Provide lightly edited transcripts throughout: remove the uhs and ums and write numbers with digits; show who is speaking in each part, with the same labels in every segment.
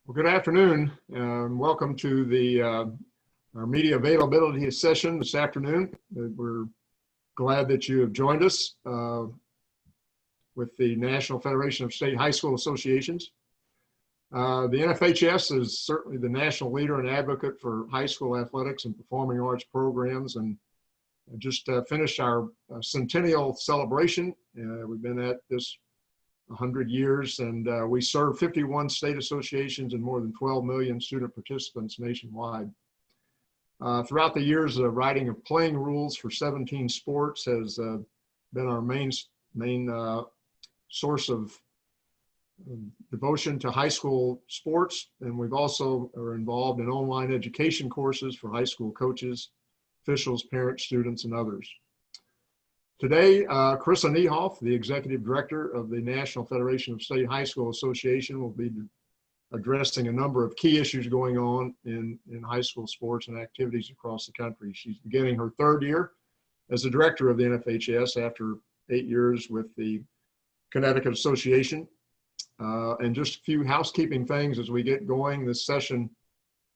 Speaker 1: Well, good afternoon, and welcome to our media availability session this afternoon. We're glad that you have joined us with the National Federation of State High School Associations. The Nfhs is certainly the national leader and advocate for high school athletics and performing arts programs, and just finished our centennial celebration. We've been at this 100 years, and we serve 51 state associations and more than 12 million student participants nationwide. Throughout the years, the writing of playing rules for 17 sports has been our main source of devotion to high school sports, and we've also are involved in online education courses for high school coaches, officials, parents, students, and others. Today, Karissa Niehoff, the Executive Director of the National Federation of State High School Association, will be addressing a number of key issues going on in high school sports and activities across the country. She's beginning her third year as the Director of the Nfhs after 8 years with the Connecticut Association. And just a few housekeeping things as we get going. This session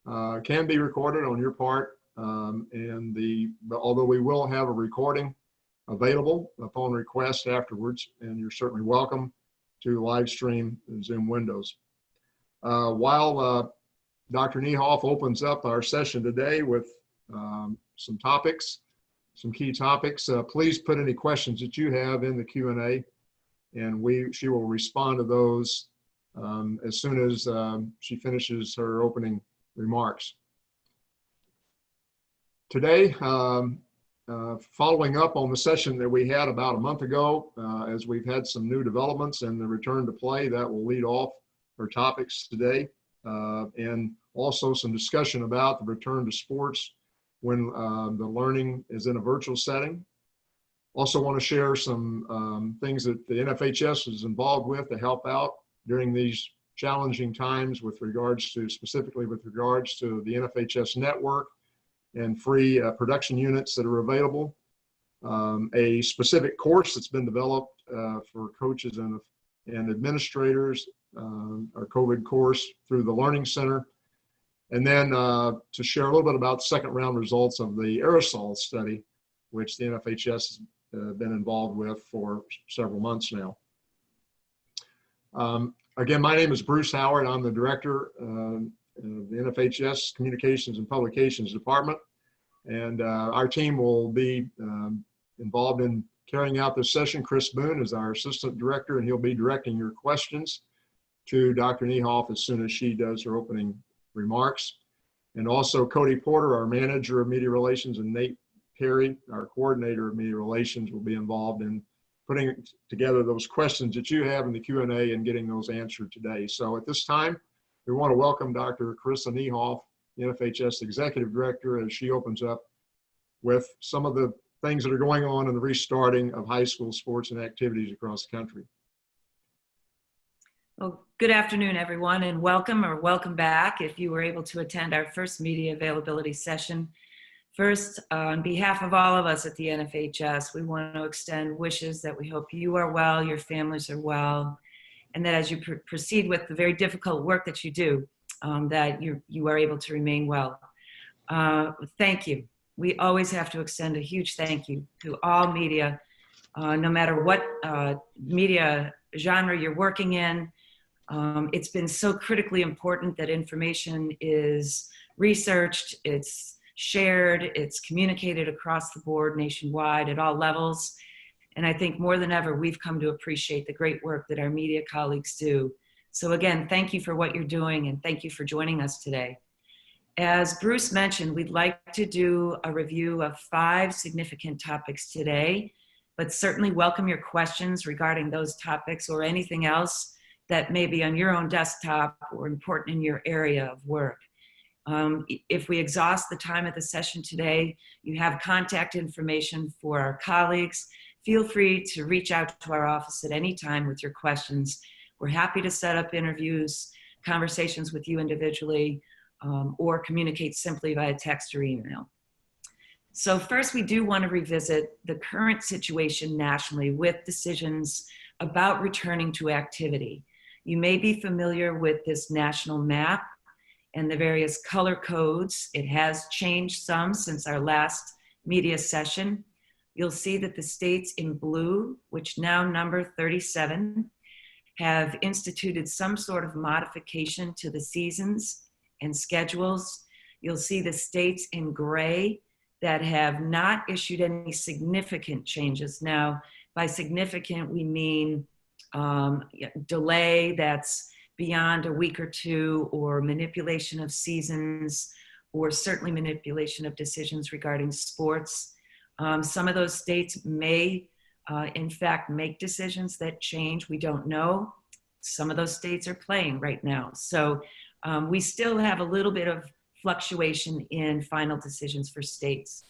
Speaker 1: can be recorded on your part, although we will have a recording available upon request afterwards, and you're certainly welcome to live stream in Zoom windows. While Dr. Niehoff opens up our session today with some key topics, please put any questions that you have in the Q&A, and she will respond to those as soon as she finishes her opening remarks. Today, following up on the session that we had about a month ago, as we've had some new developments and the return to play, that will lead off our topics today, and also some discussion about the return to sports when the learning is in a virtual setting. Also want to share some things that the Nfhs is involved with to help out during these challenging times specifically with regards to the Nfhs network and free production units that are available. A specific course that's been developed for coaches and administrators, our COVID course through the Learning Center. And then to share a little bit about the second round results of the Aerosol study, which the Nfhs has been involved with for several months now. Again, my name is Bruce Howard. I'm the Director of the Nfhs Communications and Publications Department, and our team will be involved in carrying out this session. Chris Boone is our Assistant Director, and he'll be directing your questions to Dr. Niehoff as soon as she does her opening remarks. And also Cody Porter, our Manager of Media Relations, and Nate Perry, our Coordinator of Media Relations, will be involved in putting together those questions that you have in the Q&A and getting those answered today. So at this time, we want to welcome Dr. Karissa Niehoff, the Nfhs Executive Director, as she opens up with some of the things that are going on in the restarting of high school sports and activities across the country.
Speaker 2: Well, good afternoon, everyone, and welcome back if you were able to attend our first media availability session. First, on behalf of all of us at the Nfhs, we want to extend wishes that we hope you are well, your families are well, and that as you proceed with the very difficult work that you do, that you are able to remain well. Thank you. We always have to extend a huge thank you to all media, no matter what media genre you're working in. It's been so critically important that information is researched, it's shared, it's communicated across the board nationwide at all levels. And I think more than ever, we've come to appreciate the great work that our media colleagues do. So again, thank you for what you're doing, and thank you for joining us today. As Bruce mentioned, we'd like to do a review of 5 significant topics today, but certainly welcome your questions regarding those topics or anything else that may be on your own desktop or important in your area of work. If we exhaust the time of the session today, you have contact information for our colleagues. Feel free to reach out to our office at any time with your questions. We're happy to set up interviews, conversations with you individually, or communicate simply via text or email. So first, we do want to revisit the current situation nationally with decisions about returning to activity. You may be familiar with this national map and the various color codes. It has changed some since our last media session. You'll see that the states in blue, which now number 37, have instituted some sort of modification to the seasons and schedules. You'll see the states in gray that have not issued any significant changes. Now, by significant, we mean delay that's beyond a week or two, or manipulation of seasons, or certainly manipulation of decisions regarding sports. Some of those states may, in fact, make decisions that change. We don't know. Some of those states are playing right now. So we still have a little bit of fluctuation in final decisions for states.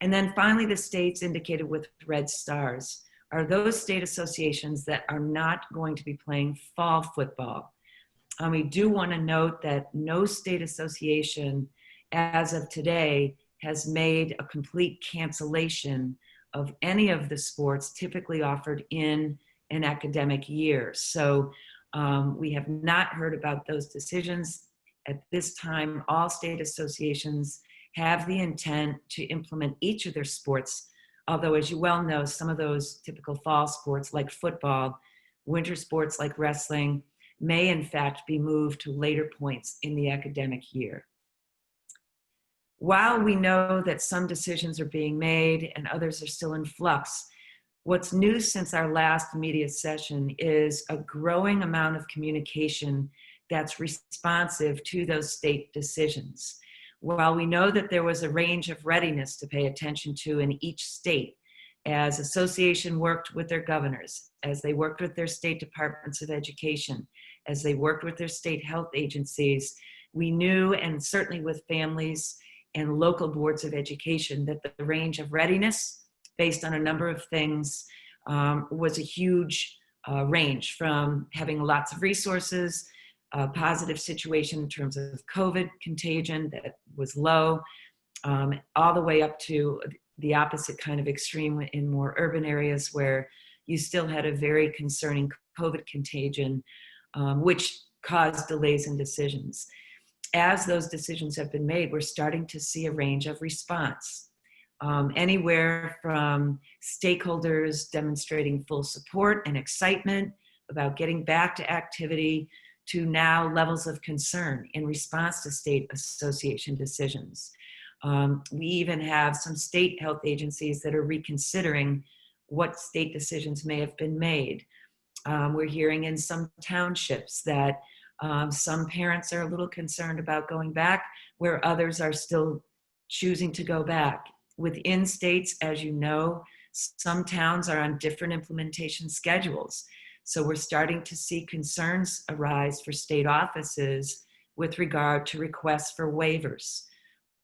Speaker 2: And then finally, the states indicated with red stars are those state associations that are not going to be playing fall football. We do want to note that no state association as of today has made a complete cancellation of any of the sports typically offered in an academic year. So we have not heard about those decisions. At this time, all state associations have the intent to implement each of their sports, although as you well know, some of those typical fall sports like football, winter sports like wrestling, may in fact be moved to later points in the academic year. While we know that some decisions are being made and others are still in flux, what's new since our last media session is a growing amount of communication that's responsive to those state decisions. While we know that there was a range of readiness to pay attention to in each state, as association worked with their governors, as they worked with their state departments of education, as they worked with their state health agencies, we knew, and certainly with families and local boards of education, that the range of readiness based on a number of things was a huge range, from having lots of resources, a positive situation in terms of COVID contagion that was low, all the way up to the opposite kind of extreme in more urban areas where you still had a very concerning COVID contagion, which caused delays in decisions. As those decisions have been made, we're starting to see a range of response. Anywhere from stakeholders demonstrating full support and excitement about getting back to activity, to now levels of concern in response to state association decisions. We even have some state health agencies that are reconsidering what state decisions may have been made. We're hearing in some townships that some parents are a little concerned about going back, where others are still choosing to go back. Within states, as you know, some towns are on different implementation schedules. So we're starting to see concerns arise for state offices with regard to requests for waivers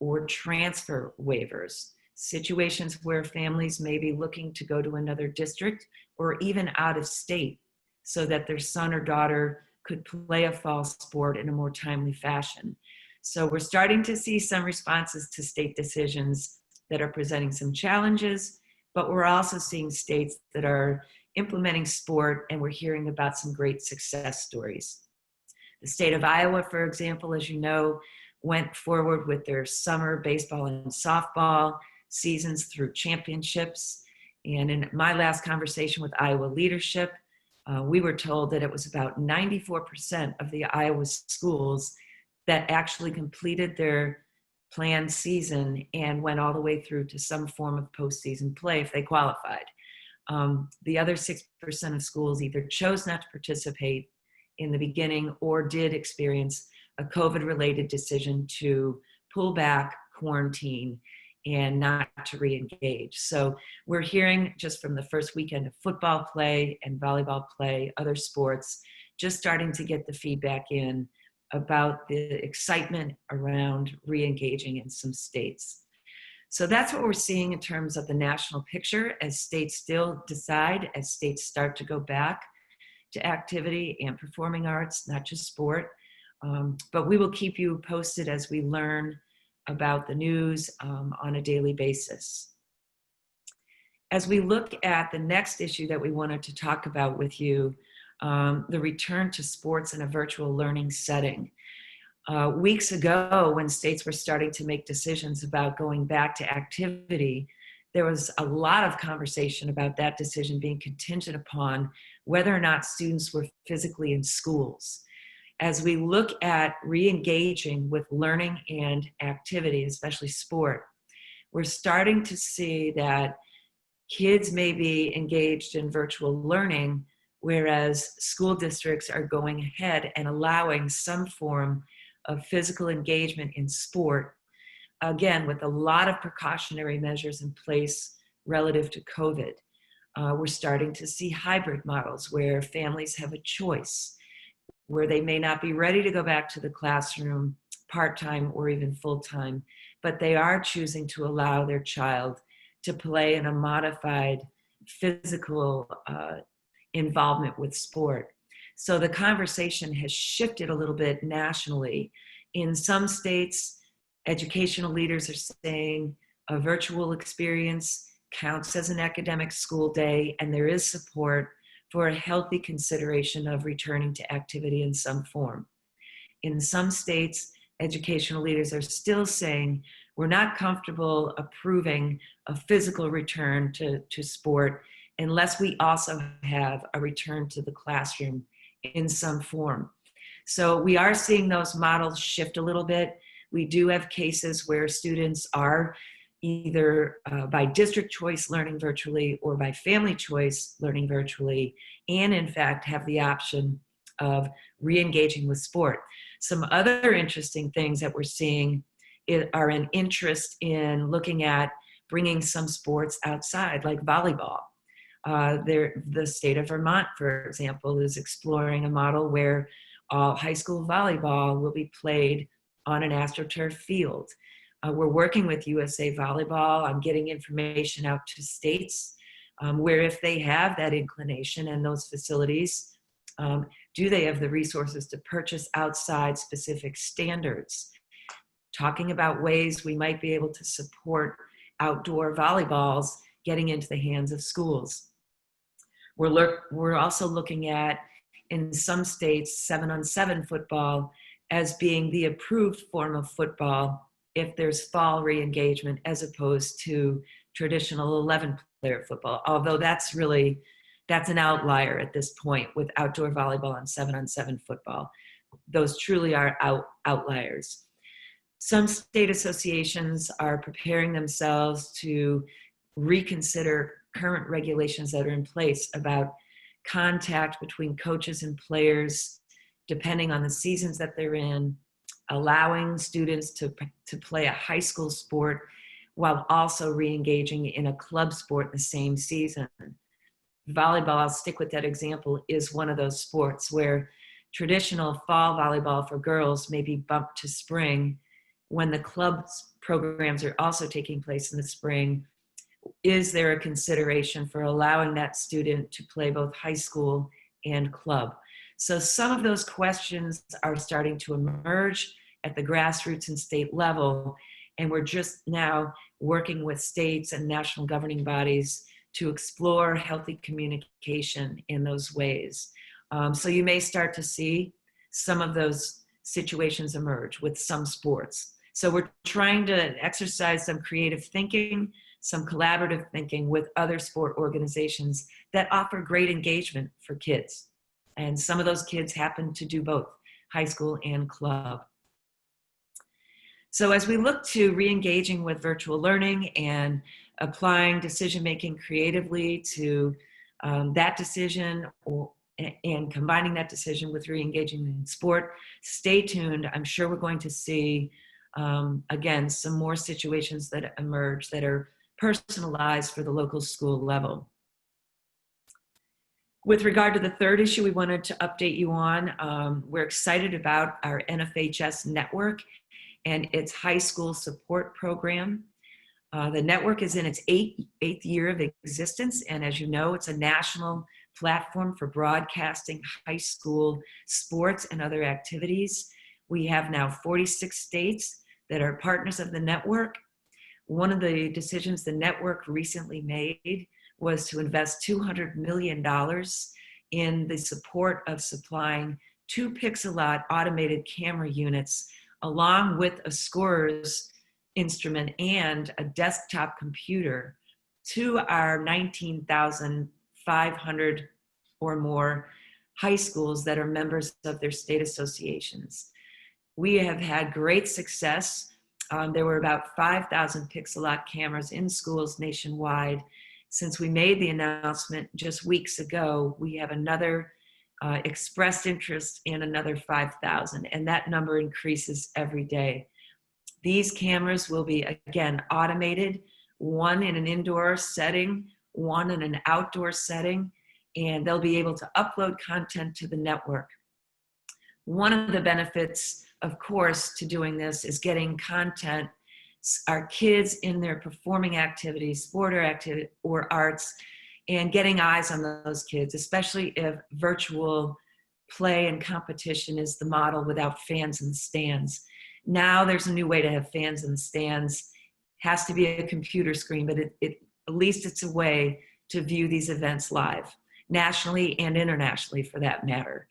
Speaker 2: or transfer waivers, situations where families may be looking to go to another district or even out of state so that their son or daughter could play a fall sport in a more timely fashion. So we're starting to see some responses to state decisions that are presenting some challenges, but we're also seeing states that are implementing sport, and we're hearing about some great success stories. The state of Iowa, for example, as you know, went forward with their summer baseball and softball seasons through championships. And in my last conversation with Iowa leadership, we were told that it was about 94% of the Iowa schools that actually completed their planned season and went all the way through to some form of postseason play if they qualified. The other 6% of schools either chose not to participate in the beginning or did experience a COVID-related decision to pull back, quarantine, and not to re-engage. So we're hearing just from the first weekend of football play and volleyball play, other sports, just starting to get the feedback in about the excitement around re-engaging in some states. So that's what we're seeing in terms of the national picture as states still decide, as states start to go back to activity and performing arts, not just sport. But we will keep you posted as we learn about the news on a daily basis. As we look at the next issue that we wanted to talk about with you, the return to sports in a virtual learning setting. Weeks ago, when states were starting to make decisions about going back to activity, there was a lot of conversation about that decision being contingent upon whether or not students were physically in schools. As we look at re-engaging with learning and activity, especially sport, we're starting to see that kids may be engaged in virtual learning, whereas school districts are going ahead and allowing some form of physical engagement in sport, again, with a lot of precautionary measures in place relative to COVID. We're starting to see hybrid models where families have a choice, where they may not be ready to go back to the classroom part-time or even full-time, but they are choosing to allow their child to play in a modified physical involvement with sport. So the conversation has shifted a little bit nationally. In some states, educational leaders are saying a virtual experience counts as an academic school day, and there is support for a healthy consideration of returning to activity in some form. In some states, educational leaders are still saying we're not comfortable approving a physical return to sport unless we also have a return to the classroom in some form. So we are seeing those models shift a little bit. We do have cases where students are either by district choice learning virtually or by family choice learning virtually, and in fact have the option of re-engaging with sport. Some other interesting things that we're seeing are an interest in looking at bringing some sports outside, like volleyball. The state of Vermont, for example, is exploring a model where high school volleyball will be played on an AstroTurf field. We're working with USA Volleyball on getting information out to states where if they have that inclination and those facilities, do they have the resources to purchase outside specific standards? Talking about ways we might be able to support outdoor volleyballs getting into the hands of schools. We're also looking at, in some states, 7-on-7 football as being the approved form of football if there's fall re-engagement as opposed to traditional 11-player football, although that's an outlier at this point with outdoor volleyball and 7-on-7 football. Those truly are outliers. Some state associations are preparing themselves to reconsider current regulations that are in place about contact between coaches and players, depending on the seasons that they're in, allowing students to play a high school sport while also re-engaging in a club sport the same season. Volleyball, I'll stick with that example, is one of those sports where traditional fall volleyball for girls may be bumped to spring when the club programs are also taking place in the spring. Is there a consideration for allowing that student to play both high school and club? So some of those questions are starting to emerge at the grassroots and state level, and we're just now working with states and national governing bodies to explore healthy communication in those ways. So you may start to see some of those situations emerge with some sports. So we're trying to exercise some creative thinking, some collaborative thinking with other sport organizations that offer great engagement for kids. And some of those kids happen to do both high school and club. So as we look to re-engaging with virtual learning and applying decision-making creatively to that decision and combining that decision with re-engaging in sport, stay tuned. I'm sure we're going to see, again, some more situations that emerge that are personalized for the local school level. With regard to the third issue we wanted to update you on, we're excited about our Nfhs network and its high school support program. The network is in its eighth year of existence, and as you know, it's a national platform for broadcasting high school sports and other activities. We have now 46 states that are partners of the network. One of the decisions the network recently made was to invest $200 million in the support of supplying 2 Pixelot automated camera units along with a scorer's instrument and a desktop computer to our 19,500 or more high schools that are members of their state associations. We have had great success. There were about 5,000 Pixelot cameras in schools nationwide. Since we made the announcement just weeks ago, we have another expressed interest in another 5,000, and that number increases every day. These cameras will be, again, automated, one in an indoor setting, one in an outdoor setting, and they'll be able to upload content to the network. One of the benefits, of course, to doing this is getting content, our kids in their performing activities, sport or activity or arts, and getting eyes on those kids, especially if virtual play and competition is the model without fans in the stands. Now there's a new way to have fans in the stands. Has to be a computer screen, but at least it's a way to view these events live, nationally and internationally for that matter.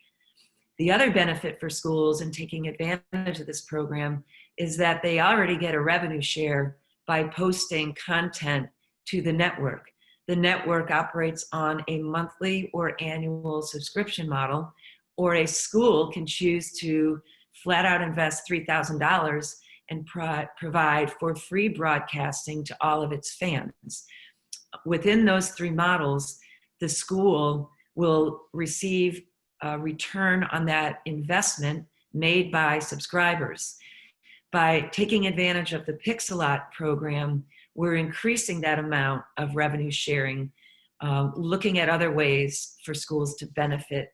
Speaker 2: The other benefit for schools in taking advantage of this program is that they already get a revenue share by posting content to the network. The network operates on a monthly or annual subscription model, or a school can choose to flat out invest $3,000 and provide for free broadcasting to all of its fans. Within those 3 models, the school will receive a return on that investment made by subscribers. By taking advantage of the Pixelot program, we're increasing that amount of revenue sharing, looking at other ways for schools to benefit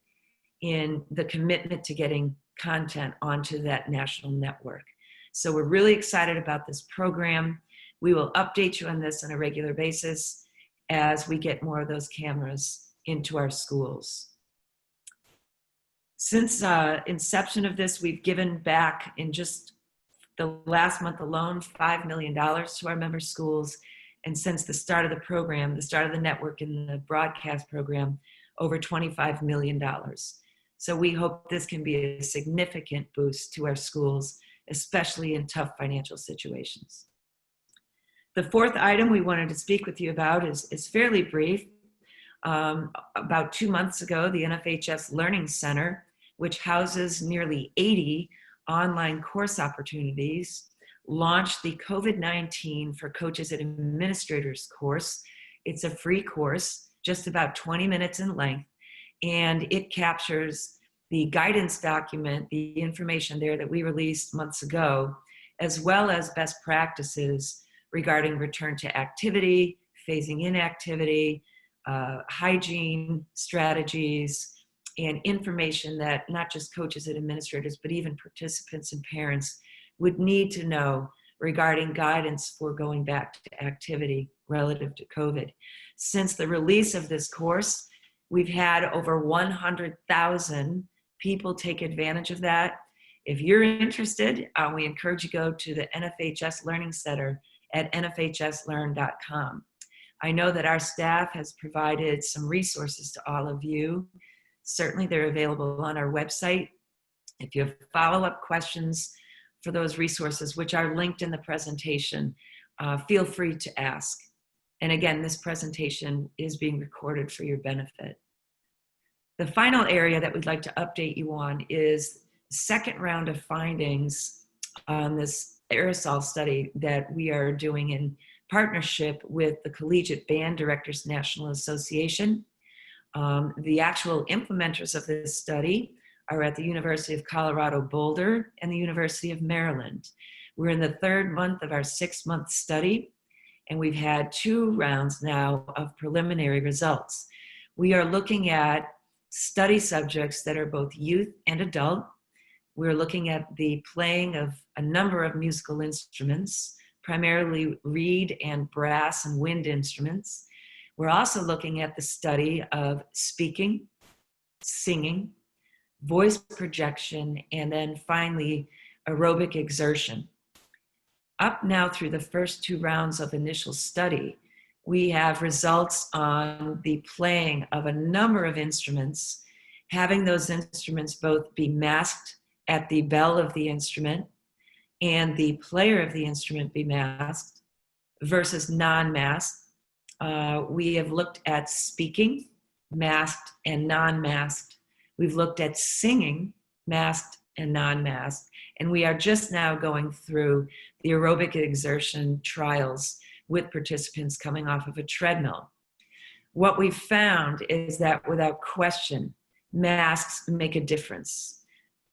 Speaker 2: in the commitment to getting content onto that national network. So we're really excited about this program. We will update you on this on a regular basis as we get more of those cameras into our schools. Since inception of this, we've given back in just the last month alone, $5 million to our member schools. And since the start of the program, the start of the network and the broadcast program, over $25 million. So we hope this can be a significant boost to our schools, especially in tough financial situations. The 4th item we wanted to speak with you about is fairly brief. About 2 months ago, the Nfhs Learning Center, which houses nearly 80 online course opportunities, launched the COVID-19 for Coaches and Administrators course. It's a free course, just about 20 minutes in length, and it captures the guidance document, the information there that we released months ago, as well as best practices regarding return to activity, phasing in activity, hygiene strategies, and information that not just coaches and administrators, but even participants and parents would need to know regarding guidance for going back to activity relative to COVID. Since the release of this course, we've had over 100,000 people take advantage of that. If you're interested, we encourage you to go to the Nfhs Learning Center at nfhslearn.com. I know that our staff has provided some resources to all of you. Certainly they're available on our website. If you have follow-up questions for those resources, which are linked in the presentation, feel free to ask. And again, this presentation is being recorded for your benefit. The final area that we'd like to update you on is the 2nd round of findings on this Aerosol study that we are doing in partnership with the Collegiate Band Directors National Association. The actual implementers of this study are at the University of Colorado Boulder and the University of Maryland. We're in the 3rd month of our 6-month study, and we've had 2 rounds now of preliminary results. We are looking at study subjects that are both youth and adult. We're looking at the playing of a number of musical instruments, primarily reed and brass and wind instruments. We're also looking at the study of speaking, singing, voice projection, and then finally aerobic exertion. Up now through the first 2 rounds of initial study, we have results on the playing of a number of instruments, having those instruments both be masked at the bell of the instrument and the player of the instrument be masked versus non-masked. We have looked at speaking, masked and non-masked. We've looked at singing, masked and non-masked. And we are just now going through the aerobic exertion trials with participants coming off of a treadmill. What we've found is that without question, masks make a difference.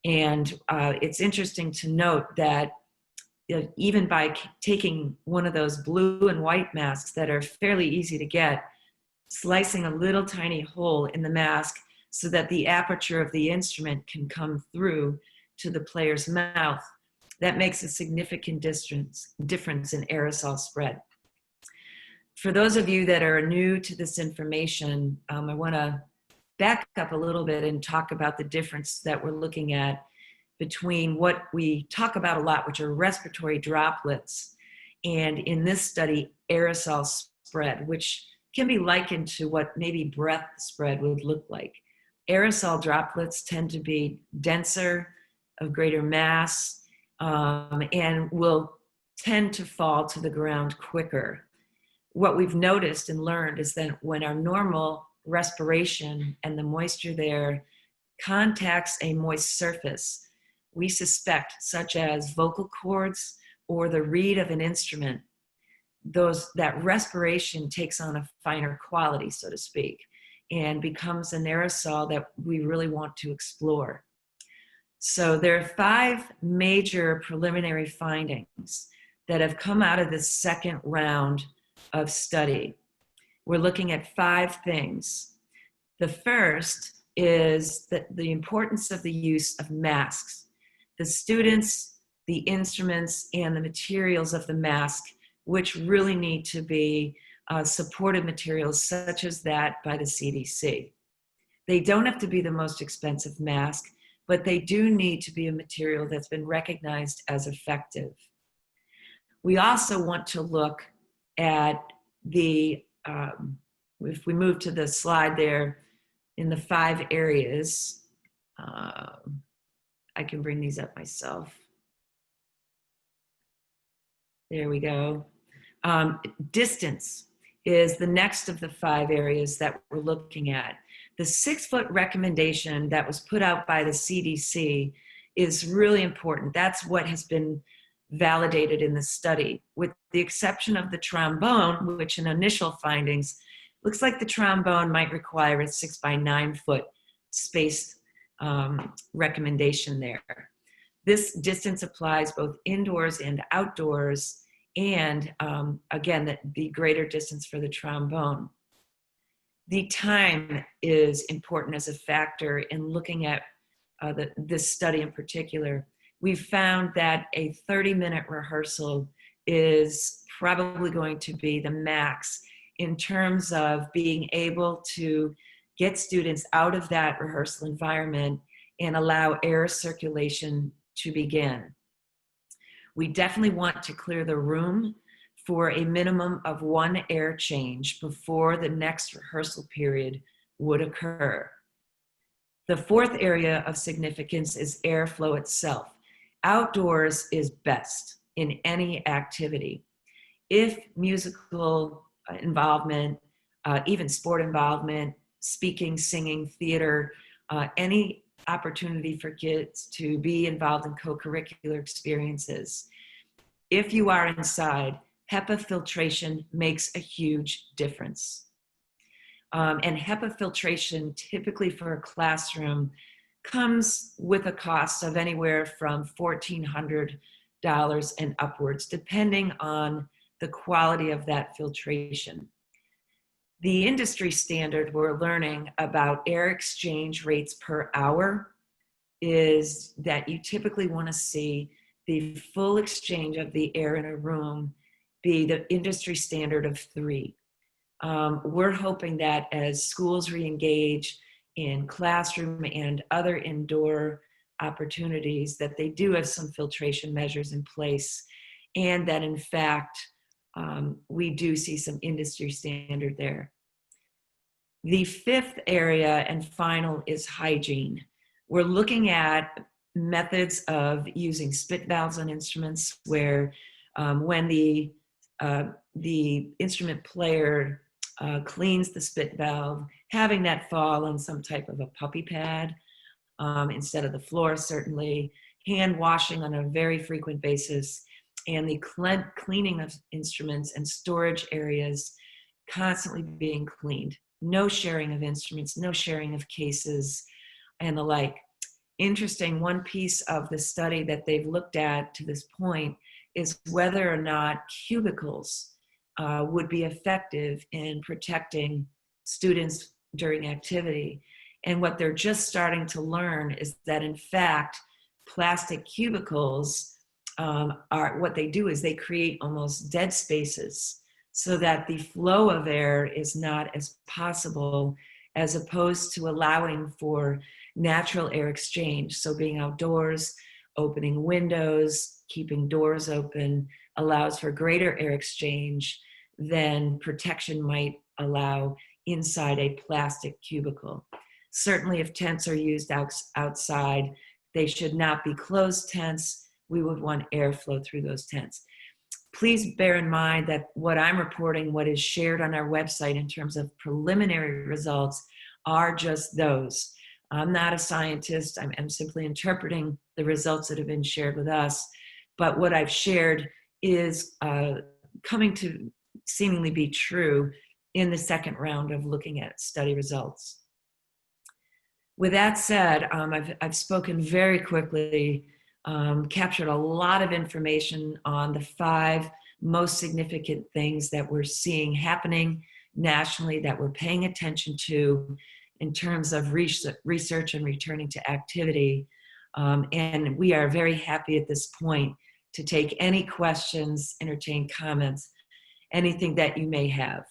Speaker 2: And it's interesting to note that even by taking one of those blue and white masks that are fairly easy to get, slicing a little tiny hole in the mask so that the aperture of the instrument can come through to the player's mouth, that makes a significant difference in aerosol spread. For those of you that are new to this information, I want to back up a little bit and talk about the difference that we're looking at between what we talk about a lot, which are respiratory droplets, and in this study, aerosol spread, which can be likened to what maybe breath spread would look like. Aerosol droplets tend to be denser, of greater mass, and will tend to fall to the ground quicker. What we've noticed and learned is that when our normal respiration and the moisture there contacts a moist surface, we suspect, such as vocal cords or the reed of an instrument, that respiration takes on a finer quality, so to speak, and becomes an aerosol that we really want to explore. So there are 5 major preliminary findings that have come out of this second round of study. We're looking at 5 things. The first is the importance of the use of masks. The students, the instruments, and the materials of the mask, which really need to be supportive materials such as that by the CDC. They don't have to be the most expensive mask, but they do need to be a material that's been recognized as effective. We also want to look at if we move to the slide there, in the 5 areas, I can bring these up myself. There we go. Distance is the next of the 5 areas that we're looking at. The 6-foot recommendation that was put out by the CDC is really important. That's what has been validated in the study, with the exception of the trombone, which in initial findings, looks like the trombone might require a 6 by 9 foot space recommendation there. This distance applies both indoors and outdoors, and again, the greater distance for the trombone. The time is important as a factor in looking at this study in particular. We've found that a 30-minute rehearsal is probably going to be the max in terms of being able to get students out of that rehearsal environment and allow air circulation to begin. We definitely want to clear the room for a minimum of 1 air change before the next rehearsal period would occur. The 4th area of significance is airflow itself. Outdoors is best in any activity. If musical involvement, even sport involvement, speaking, singing, theater, any opportunity for kids to be involved in co-curricular experiences. If you are inside, HEPA filtration makes a huge difference. And HEPA filtration, typically for a classroom, comes with a cost of anywhere from $1,400 and upwards, depending on the quality of that filtration. The industry standard we're learning about air exchange rates per hour is that you typically want to see the full exchange of the air in a room be the industry standard of 3. We're hoping that as schools re-engage in classroom and other indoor opportunities, that they do have some filtration measures in place, and that in fact we do see some industry standard there. The fifth area and final is hygiene. We're looking at methods of using spit valves on instruments where when the instrument player cleans the spit valve, having that fall on some type of a puppy pad instead of the floor, certainly, hand washing on a very frequent basis, and the cleaning of instruments and storage areas constantly being cleaned. No sharing of instruments, no sharing of cases, and the like. Interesting, one piece of the study that they've looked at to this point is whether or not cubicles would be effective in protecting students during activity. And what they're just starting to learn is that, in fact, plastic cubicles what they do is they create almost dead spaces so that the flow of air is not as possible, as opposed to allowing for natural air exchange. So being outdoors, opening windows, keeping doors open allows for greater air exchange than protection might allow inside a plastic cubicle. Certainly if tents are used outside, they should not be closed tents. We would want airflow through those tents. Please bear in mind that what I'm reporting, what is shared on our website in terms of preliminary results, are just those. I'm not a scientist. I'm simply interpreting the results that have been shared with us. But what I've shared is coming to seemingly be true in the second round of looking at study results. With that said, I've spoken very quickly, captured a lot of information on the 5 most significant things that we're seeing happening nationally, that we're paying attention to in terms of research and returning to activity. And we are very happy at this point to take any questions, entertain comments, anything that you may have.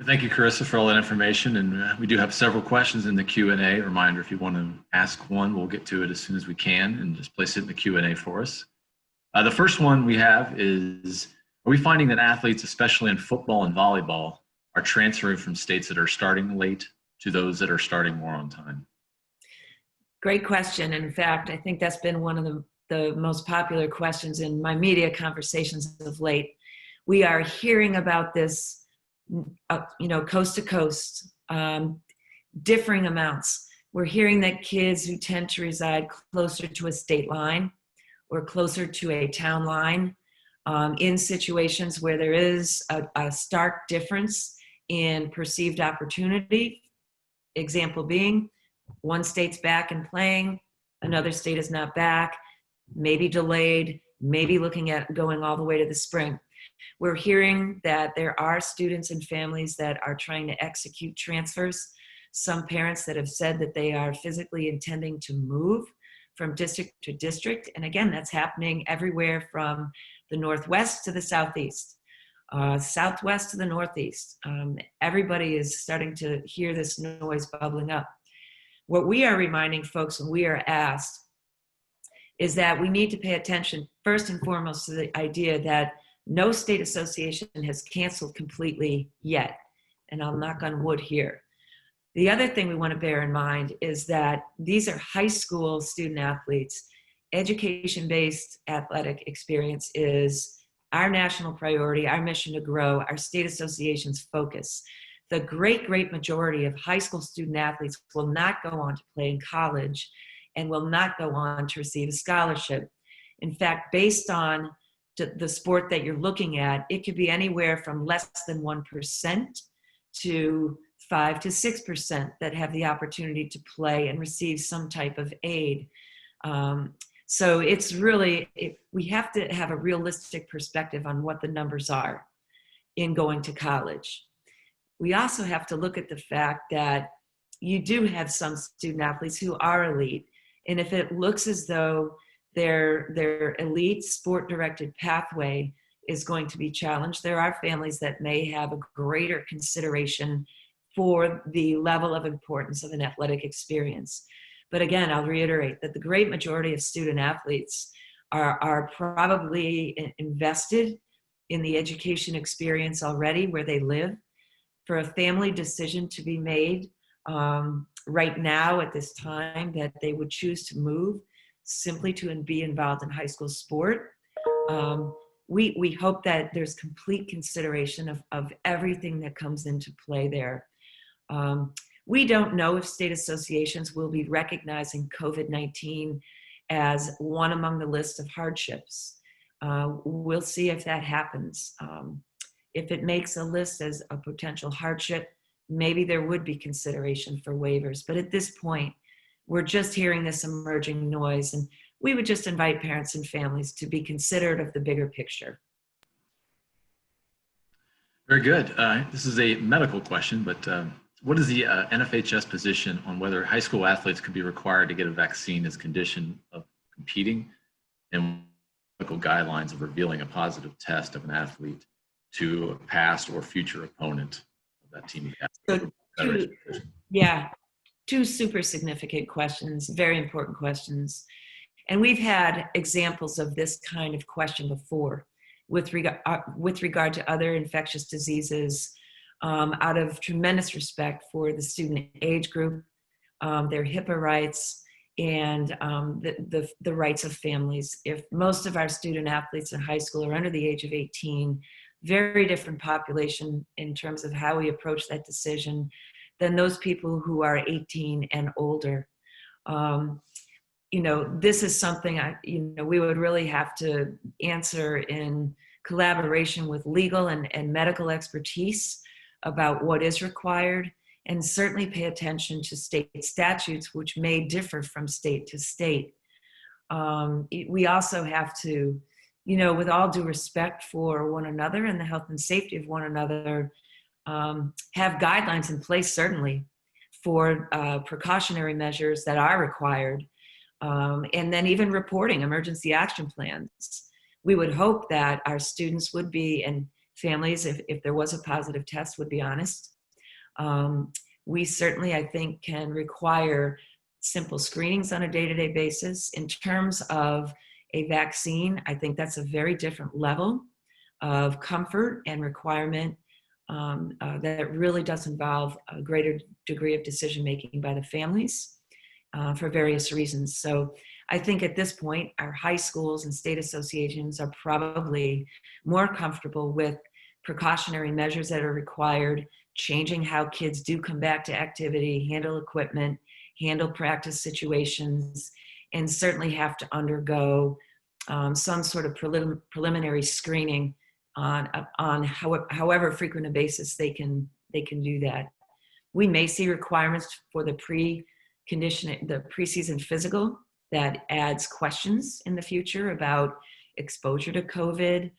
Speaker 3: Thank you, Karissa, for all that information. And we do have several questions in the Q&A. Reminder, if you want to ask one, we'll get to it as soon as we can and just place it in the Q&A for us. The first one we have is, are we finding that athletes, especially in football and volleyball, are transferring from states that are starting late to those that are starting more on time?
Speaker 2: Great question. In fact, I think that's been one of the most popular questions in my media conversations of late. We are hearing about this coast to coast, differing amounts. We're hearing that kids who tend to reside closer to a state line or closer to a town line, in situations where there is a stark difference in perceived opportunity. Example being, one state's back and playing, another state is not back, maybe delayed, maybe looking at going all the way to the spring. We're hearing that there are students and families that are trying to execute transfers. Some parents that have said that they are physically intending to move from district to district. And again, that's happening everywhere from the Northwest to the Southeast, Southwest to the Northeast. Everybody is starting to hear this noise bubbling up. What we are reminding folks when we are asked is that we need to pay attention first and foremost to the idea that no state association has canceled completely yet. And I'll knock on wood here. The other thing we want to bear in mind is that these are high school student athletes. Education-based athletic experience is our national priority, our mission to grow, our state association's focus. The great majority of high school student athletes will not go on to play in college and will not go on to receive a scholarship. In fact, based on the sport that you're looking at, it could be anywhere from less than 1% to 5 to 6% that have the opportunity to play and receive some type of aid. So it's really, we have to have a realistic perspective on what the numbers are in going to college. We also have to look at the fact that you do have some student athletes who are elite. And if it looks as though their elite sport-directed pathway is going to be challenged, there are families that may have a greater consideration for the level of importance of an athletic experience. But again, I'll reiterate that the great majority of student athletes are probably invested in the education experience already where they live. For a family decision to be made right now at this time that they would choose to move simply to be involved in high school sport, we hope that there's complete consideration of everything that comes into play there. We don't know if state associations will be recognizing COVID-19 as one among the list of hardships. We'll see if that happens. If it makes a list as a potential hardship, maybe there would be consideration for waivers. But at this point, we're just hearing this emerging noise, and we would just invite parents and families to be considerate of the bigger picture.
Speaker 3: Very good. This is a medical question, but what is the NFHS position on whether high school athletes could be required to get a vaccine as condition of competing, and medical guidelines of revealing a positive test of an athlete to a past or future opponent of that team?
Speaker 2: Two super significant questions, very important questions. And we've had examples of this kind of question before with regard to other infectious diseases, out of tremendous respect for the student age group, their HIPAA rights, and the rights of families. If most of our student athletes in high school are under the age of 18, very different population in terms of how we approach that decision than those people who are 18 and older. This is something we would really have to answer in collaboration with legal and medical expertise about what is required, and certainly pay attention to state statutes, which may differ from state to state. We also have to, with all due respect for one another and the health and safety of one another, have guidelines in place, certainly, for precautionary measures that are required. And then even reporting emergency action plans. We would hope that our students would be, and families, if there was a positive test, would be honest. We certainly, I think, can require simple screenings on a day-to-day basis. In terms of a vaccine, I think that's a very different level of comfort and requirement that really does involve a greater degree of decision-making by the families for various reasons. So I think at this point, our high schools and state associations are probably more comfortable with precautionary measures that are required, changing how kids do come back to activity, handle equipment, handle practice situations, and certainly have to undergo some sort of preliminary screening on however frequent a basis they can do that. We may see requirements for the preseason physical that adds questions in the future about exposure to COVID,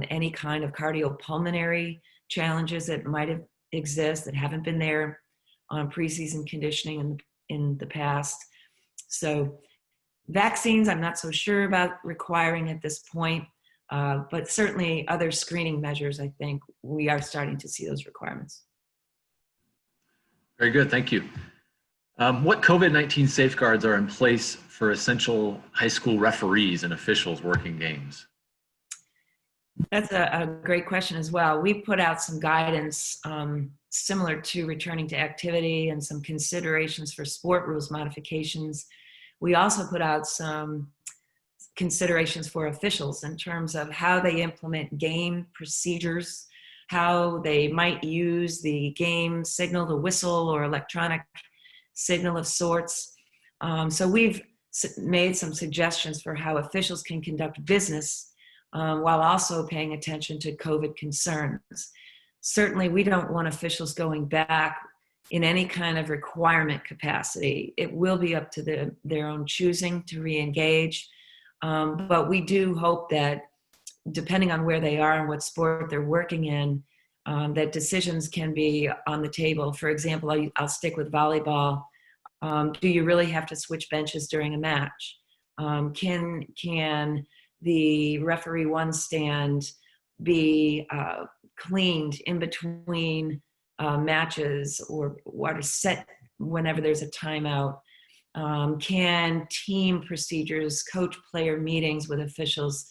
Speaker 2: any kind of cardiopulmonary challenges that might exist that haven't been there on preseason conditioning in the past. So vaccines, I'm not so sure about requiring at this point, but certainly other screening measures, I think we are starting to see those requirements.
Speaker 3: Very good, thank you. What COVID-19 safeguards are in place for essential high school referees and officials working games?
Speaker 2: That's a great question as well. We put out some guidance similar to returning to activity and some considerations for sport rules modifications. We also put out some considerations for officials in terms of how they implement game procedures, how they might use the game signal, the whistle, or electronic signal of sorts. So we've made some suggestions for how officials can conduct business while also paying attention to COVID concerns. Certainly, we don't want officials going back in any kind of requirement capacity. It will be up to their own choosing to re-engage. But we do hope that, depending on where they are and what sport they're working in, that decisions can be on the table. For example, I'll stick with volleyball. Do you really have to switch benches during a match? Can the referee one stand be cleaned in between matches or water set whenever there's a timeout? Can team procedures, coach-player meetings with officials,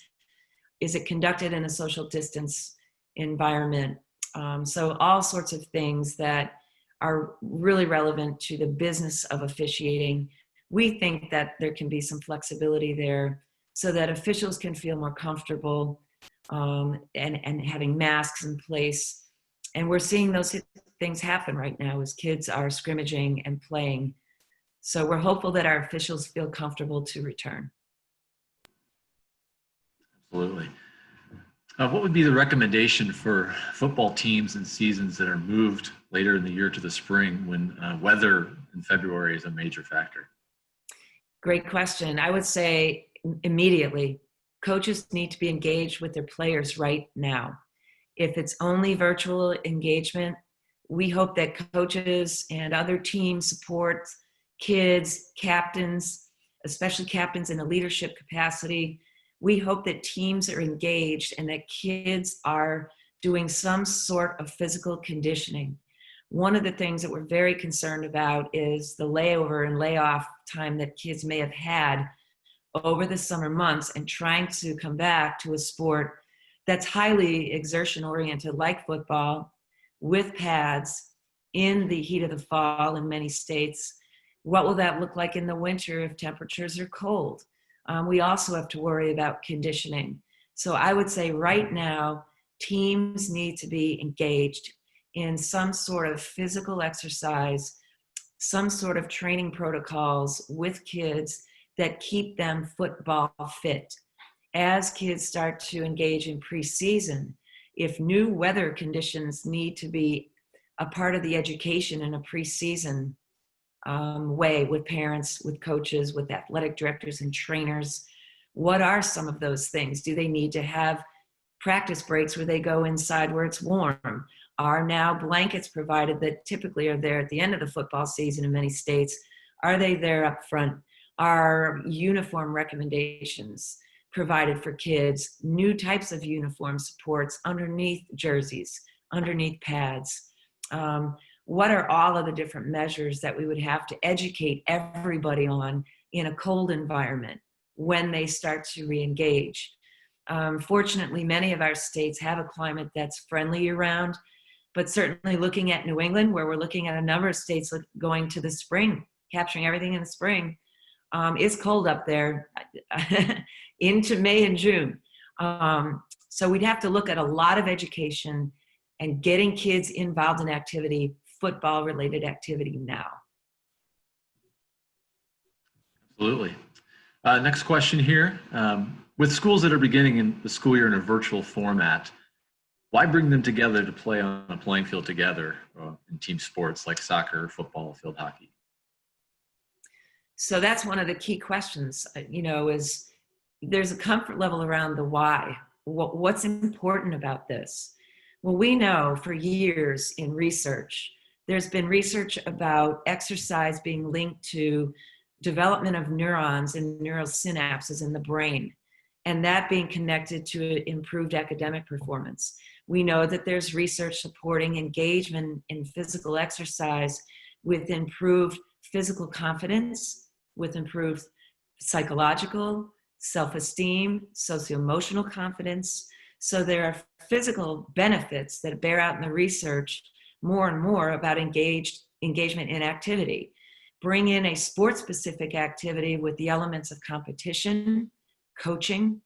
Speaker 2: is it conducted in a social distance environment? So all sorts of things that are really relevant to the business of officiating. We think that there can be some flexibility there so that officials can feel more comfortable and having masks in place. And we're seeing those things happen right now as kids are scrimmaging and playing. So we're hopeful that our officials feel comfortable to return.
Speaker 3: Absolutely. What would be the recommendation for football teams and seasons that are moved later in the year to the spring when weather in February is a major factor?
Speaker 2: Great question. I would say immediately, coaches need to be engaged with their players right now. If it's only virtual engagement, we hope that coaches and other team support kids, captains, especially captains in a leadership capacity. We hope that teams are engaged and that kids are doing some sort of physical conditioning. One of the things that we're very concerned about is the layover and layoff time that kids may have had over the summer months and trying to come back to a sport that's highly exertion oriented like football with pads in the heat of the fall in many states. What will that look like in the winter if temperatures are cold? We also have to worry about conditioning. So I would say right now, teams need to be engaged in some sort of physical exercise, some sort of training protocols with kids that keep them football fit. As kids start to engage in preseason, if new weather conditions need to be a part of the education in a preseason way with parents, with coaches, with athletic directors and trainers, what are some of those things? Do they need to have practice breaks where they go inside where it's warm? Are now blankets provided that typically are there at the end of the football season in many states? Are they there up front? Are uniform recommendations provided for kids? New types of uniform supports underneath jerseys, underneath pads? What are all of the different measures that we would have to educate everybody on in a cold environment when they start to re-engage? Fortunately, many of our states have a climate that's friendly year-round, but certainly looking at New England, where we're looking at a number of states going to the spring, capturing everything in the spring, it's cold up there into May and June. So we'd have to look at a lot of education and getting kids involved in activity, football-related activity now.
Speaker 3: Absolutely. Next question here. With schools that are beginning in the school year in a virtual format, why bring them together to play on a playing field together in team sports like soccer, football, field hockey?
Speaker 2: So that's one of the key questions, is there's a comfort level around the why. What's important about this? Well, we know for years in research, there's been research about exercise being linked to development of neurons and neural synapses in the brain, and that being connected to improved academic performance. We know that there's research supporting engagement in physical exercise with improved physical confidence, with improved psychological, self-esteem, socio-emotional confidence. So there are physical benefits that bear out in the research more and more about engagement in activity. Bring in a sport-specific activity with the elements of competition, coaching,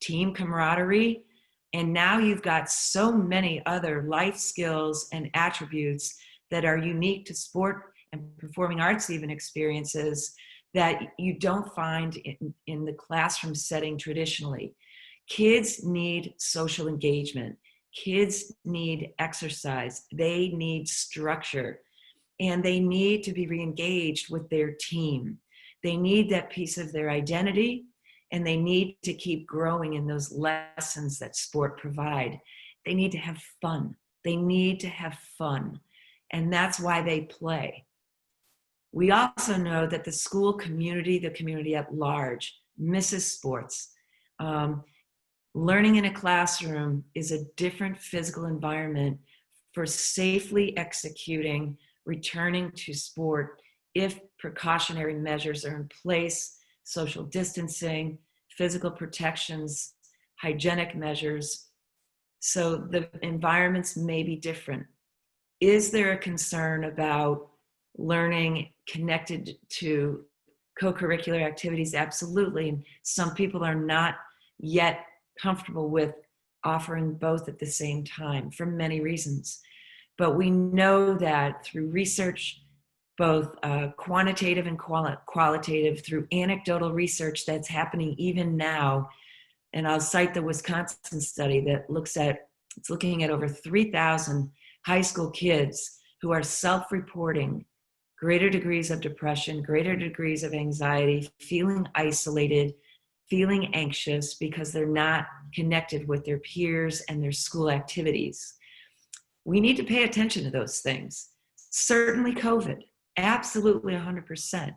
Speaker 2: team camaraderie, and now you've got so many other life skills and attributes that are unique to sport and performing arts even experiences that you don't find in the classroom setting traditionally. Kids need social engagement. Kids need exercise. They need structure. And they need to be re-engaged with their team. They need that piece of their identity, and they need to keep growing in those lessons that sport provide. They need to have fun. They need to have fun. And that's why they play. We also know that the school community, the community at large, misses sports. Learning in a classroom is a different physical environment for safely executing, returning to sport if precautionary measures are in place, social distancing, physical protections, hygienic measures. So the environments may be different. Is there a concern about learning connected to co-curricular activities? Absolutely. And some people are not yet comfortable with offering both at the same time for many reasons. But we know that through research, both quantitative and qualitative, through anecdotal research that's happening even now, and I'll cite the Wisconsin study that it's looking at over 3,000 high school kids who are self-reporting greater degrees of depression, greater degrees of anxiety, feeling isolated, feeling anxious because they're not connected with their peers and their school activities. We need to pay attention to those things. Certainly COVID, absolutely 100%.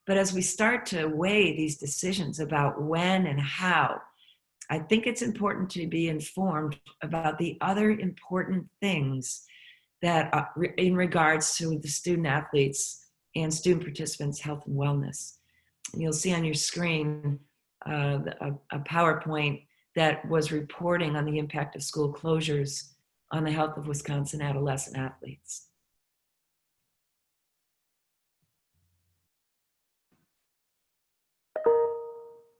Speaker 2: But as we start to weigh these decisions about when and how, I think it's important to be informed about the other important things that in regards to the student athletes and student participants' health and wellness. And you'll see on your screen a PowerPoint that was reporting on the impact of school closures on the health of Wisconsin adolescent athletes.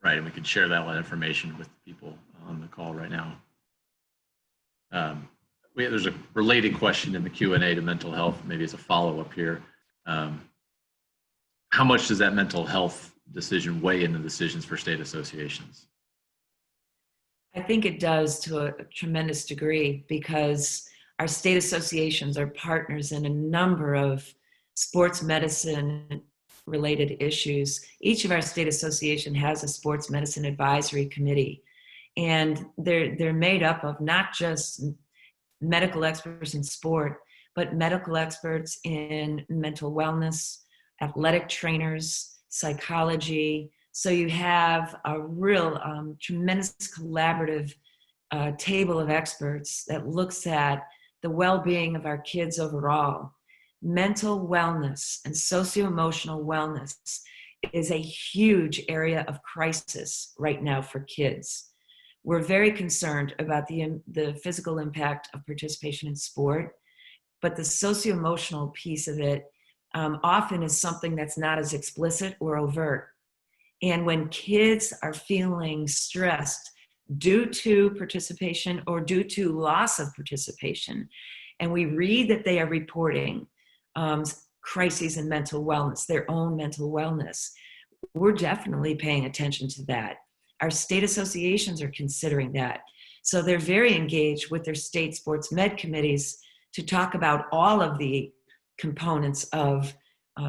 Speaker 3: Right, and we can share that information with people on the call right now. There's a related question in the Q&A to mental health, maybe as a follow-up here. How much does that mental health decision weigh in the decisions for state associations?
Speaker 2: I think it does to a tremendous degree, because our state associations are partners in a number of sports medicine related issues. Each of our state association has a sports medicine advisory committee, and they're made up of not just medical experts in sport, but medical experts in mental wellness, athletic trainers, psychology. So you have a real tremendous collaborative table of experts that looks at the well-being of our kids overall. Mental wellness and socio-emotional wellness is a huge area of crisis right now for kids. We're very concerned about the physical impact of participation in sport, but the socio-emotional piece of it often is something that's not as explicit or overt. And when kids are feeling stressed due to participation or due to loss of participation, and we read that they are reporting crises in mental wellness, their own mental wellness, we're definitely paying attention to that. Our state associations are considering that. So they're very engaged with their state sports med committees to talk about all of the components of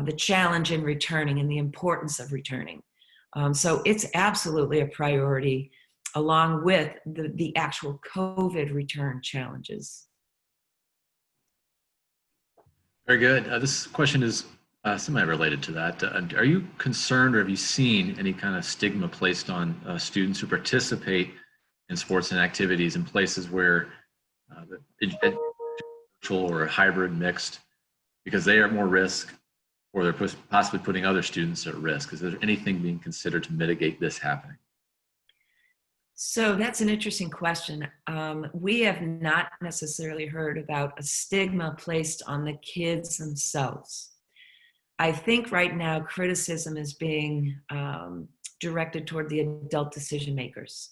Speaker 2: the challenge in returning and the importance of returning. So it's absolutely a priority, along with the actual COVID return challenges.
Speaker 3: Very good. This question is semi-related to that. Are you concerned, or have you seen any kind of stigma placed on students who participate in sports and activities in places where the virtual or a hybrid mixed, because they are at more risk, or they're possibly putting other students at risk? Is there anything being considered to mitigate this happening?
Speaker 2: So that's an interesting question. We have not necessarily heard about a stigma placed on the kids themselves. I think right now criticism is being directed toward the adult decision makers.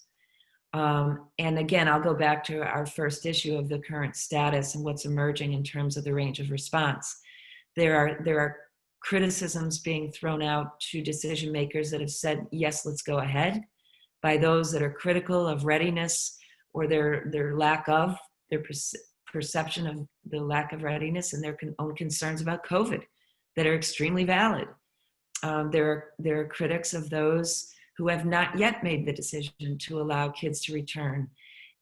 Speaker 2: And again, I'll go back to our first issue of the current status and what's emerging in terms of the range of response. There are criticisms being thrown out to decision makers that have said, yes, let's go ahead, by those that are critical of readiness or their lack of, their perception of the lack of readiness and their own concerns about COVID that are extremely valid. There are critics of those who have not yet made the decision to allow kids to return.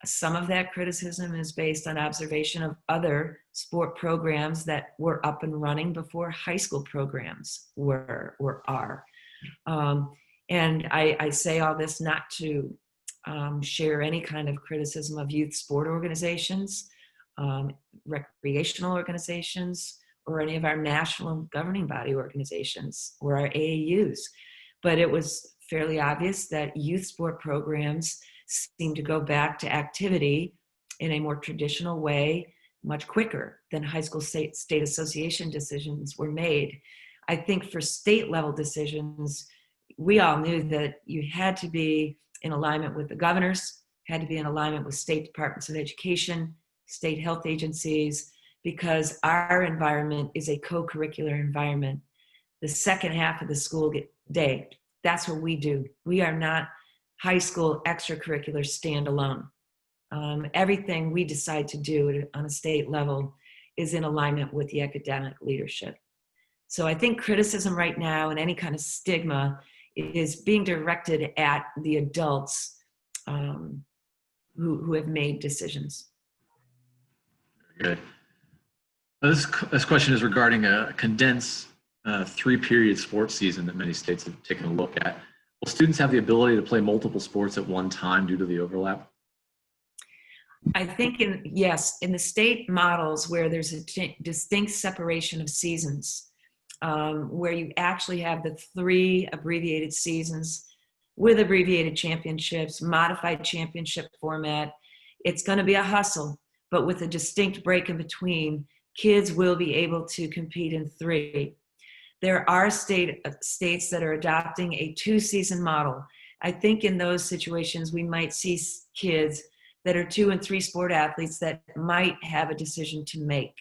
Speaker 2: Some of that criticism is based on observation of other sport programs that were up and running before high school programs were or are. And I say all this not to share any kind of criticism of youth sport organizations, recreational organizations, or any of our national governing body organizations or our AAUs. But it was fairly obvious that youth sport programs seem to go back to activity in a more traditional way much quicker than high school state association decisions were made. I think for state level decisions, we all knew that you had to be in alignment with the governors, had to be in alignment with state departments of education, state health agencies, because our environment is a co-curricular environment. The second half of the school day, that's what we do. We are not high school extracurricular standalone. Everything we decide to do on a state level is in alignment with the academic leadership. So I think criticism right now and any kind of stigma is being directed at the adults who have made decisions.
Speaker 3: Very good. This question is regarding a condensed 3-period sports season that many states have taken a look at. Will students have the ability to play multiple sports at one time due to the overlap?
Speaker 2: I think in the state models where there's a distinct separation of seasons, where you actually have the 3 abbreviated seasons with abbreviated championships, modified championship format, it's going to be a hustle, but with a distinct break in between, kids will be able to compete in 3. There are states that are adopting a 2-season model. I think in those situations, we might see kids that are 2 and 3 sport athletes that might have a decision to make.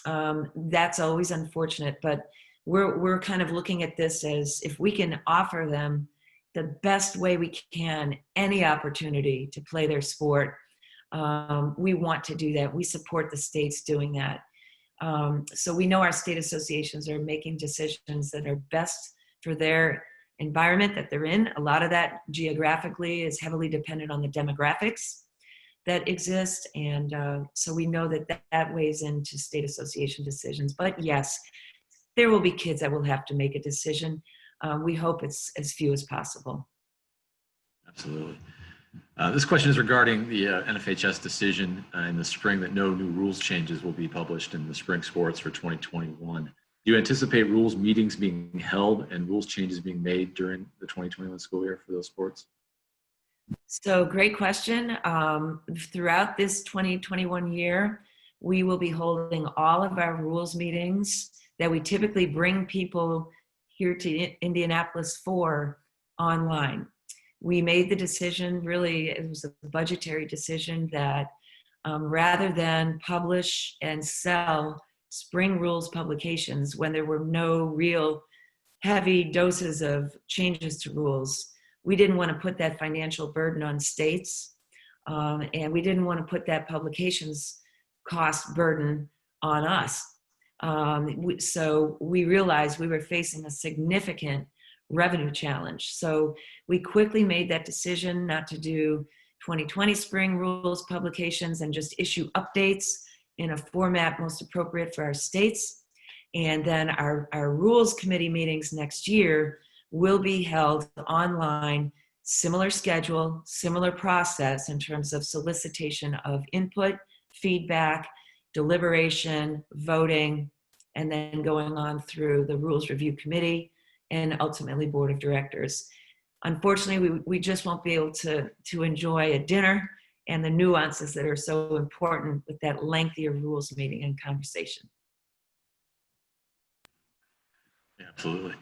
Speaker 2: That's always unfortunate, but we're kind of looking at this as if we can offer them the best way we can, any opportunity to play their sport. We want to do that. We support the states doing that. So we know our state associations are making decisions that are best for their environment that they're in. A lot of that geographically is heavily dependent on the demographics that exist. And so we know that weighs into state association decisions. But yes, there will be kids that will have to make a decision. We hope it's as few as possible.
Speaker 3: Absolutely. This question is regarding the NFHS decision in the spring that no new rules changes will be published in the spring sports for 2021. Do you anticipate rules meetings being held and rules changes being made during the 2021 school year for those sports?
Speaker 2: So great question. Throughout this 2021 year, we will be holding all of our rules meetings that we typically bring people here to Indianapolis for online. We made the decision, really, it was a budgetary decision that rather than publish and sell spring rules publications when there were no real heavy doses of changes to rules, we didn't want to put that financial burden on states, and we didn't want to put that publications cost burden on us. So we realized we were facing a significant revenue challenge. So we quickly made that decision not to do 2020 spring rules publications and just issue updates in a format most appropriate for our states. And then our rules committee meetings next year will be held online, similar schedule, similar process in terms of solicitation of input, feedback, deliberation, voting, and then going on through the rules review committee and ultimately board of directors. Unfortunately, we just won't be able to enjoy a dinner and the nuances that are so important with that lengthier rules meeting and conversation.
Speaker 3: Yeah, absolutely.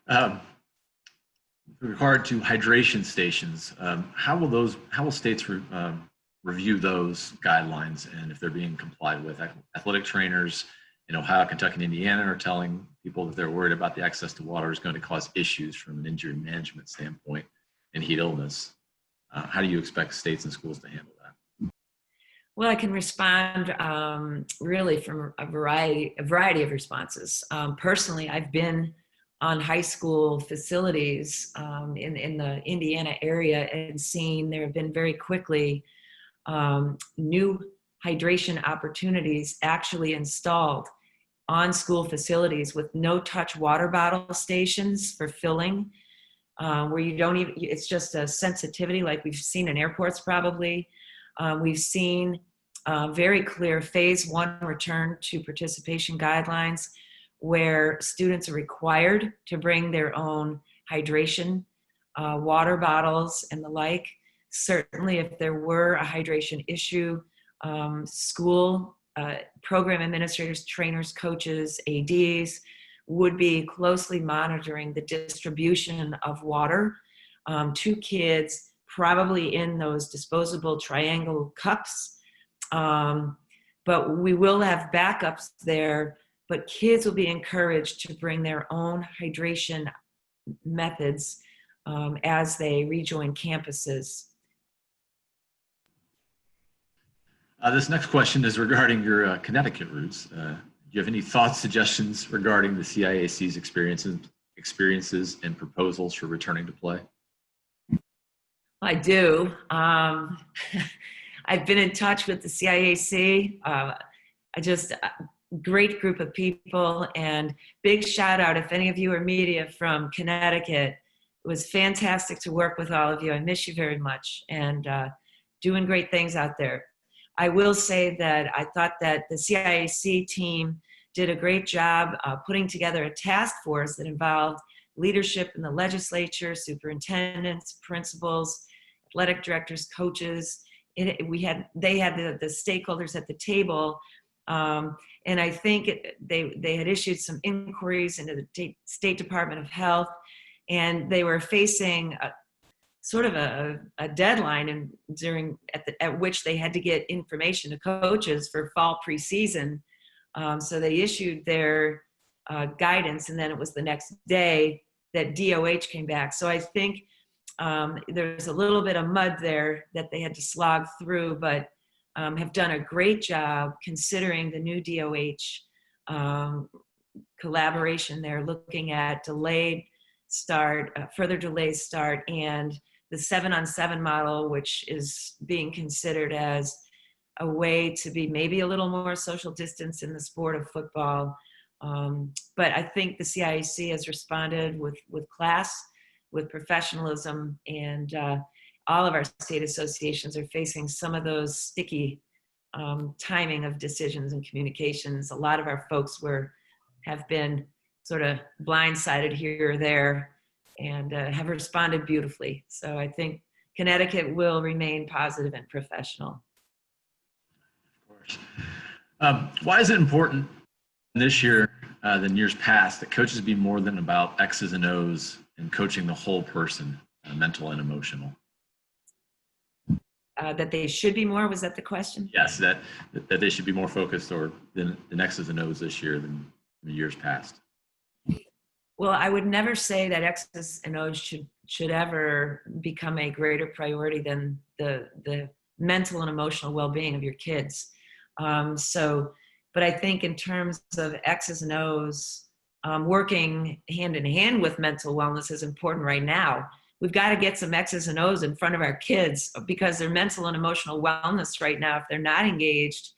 Speaker 3: With regard to hydration stations, how will states review those guidelines and if they're being complied with? Athletic trainers in Ohio, Kentucky, and Indiana are telling people that they're worried about the access to water is going to cause issues from an injury management standpoint and heat illness. How do you expect states and schools to handle that?
Speaker 2: Well, I can respond really from a variety of responses. Personally, I've been on high school facilities in the Indiana area and seen there have been very quickly new hydration opportunities actually installed on school facilities with no-touch water bottle stations for filling, where you don't even, it's just a sensitivity like we've seen in airports probably. We've seen very clear phase 1 return to participation guidelines where students are required to bring their own hydration, water bottles and the like. Certainly if there were a hydration issue, school program administrators, trainers, coaches, ADs would be closely monitoring the distribution of water to kids, probably in those disposable triangle cups. But we will have backups there, but kids will be encouraged to bring their own hydration methods as they rejoin campuses.
Speaker 3: This next question is regarding your Connecticut roots. Do you have any thoughts, suggestions regarding the CIAC's experiences and proposals for returning to play?
Speaker 2: I do. I've been in touch with the CIAC. Great group of people, and big shout out if any of you are media from Connecticut. It was fantastic to work with all of you. I miss you very much, and doing great things out there. I will say that I thought that the CIAC team did a great job putting together a task force that involved leadership in the legislature, superintendents, principals, athletic directors, coaches. They had the stakeholders at the table, and I think they had issued some inquiries into the State Department of Health, and they were facing sort of a deadline at which they had to get information to coaches for fall preseason. So they issued their guidance, and then it was the next day that DOH came back. So I think there's a little bit of mud there that they had to slog through, but have done a great job considering the new DOH collaboration there, looking at delayed start, further delayed start, and the 7-on-7 model, which is being considered as a way to be maybe a little more social distance in the sport of football. But I think the CIAC has responded with class, with professionalism, and all of our state associations are facing some of those sticky timing of decisions and communications. A lot of our folks have been sort of blindsided here or there, and have responded beautifully. So I think Connecticut will remain positive and professional.
Speaker 3: Of course. Why is it important this year than years past that coaches be more than about X's and O's and coaching the whole person, mental and emotional?
Speaker 2: That they should be more, was that the question?
Speaker 3: Yes, that they should be more focused than X's and O's this year than the years past.
Speaker 2: Well, I would never say that X's and O's should ever become a greater priority than the mental and emotional well-being of your kids. But I think in terms of X's and O's, working hand in hand with mental wellness is important right now. We've got to get some X's and O's in front of our kids, because their mental and emotional wellness right now, if they're not engaged,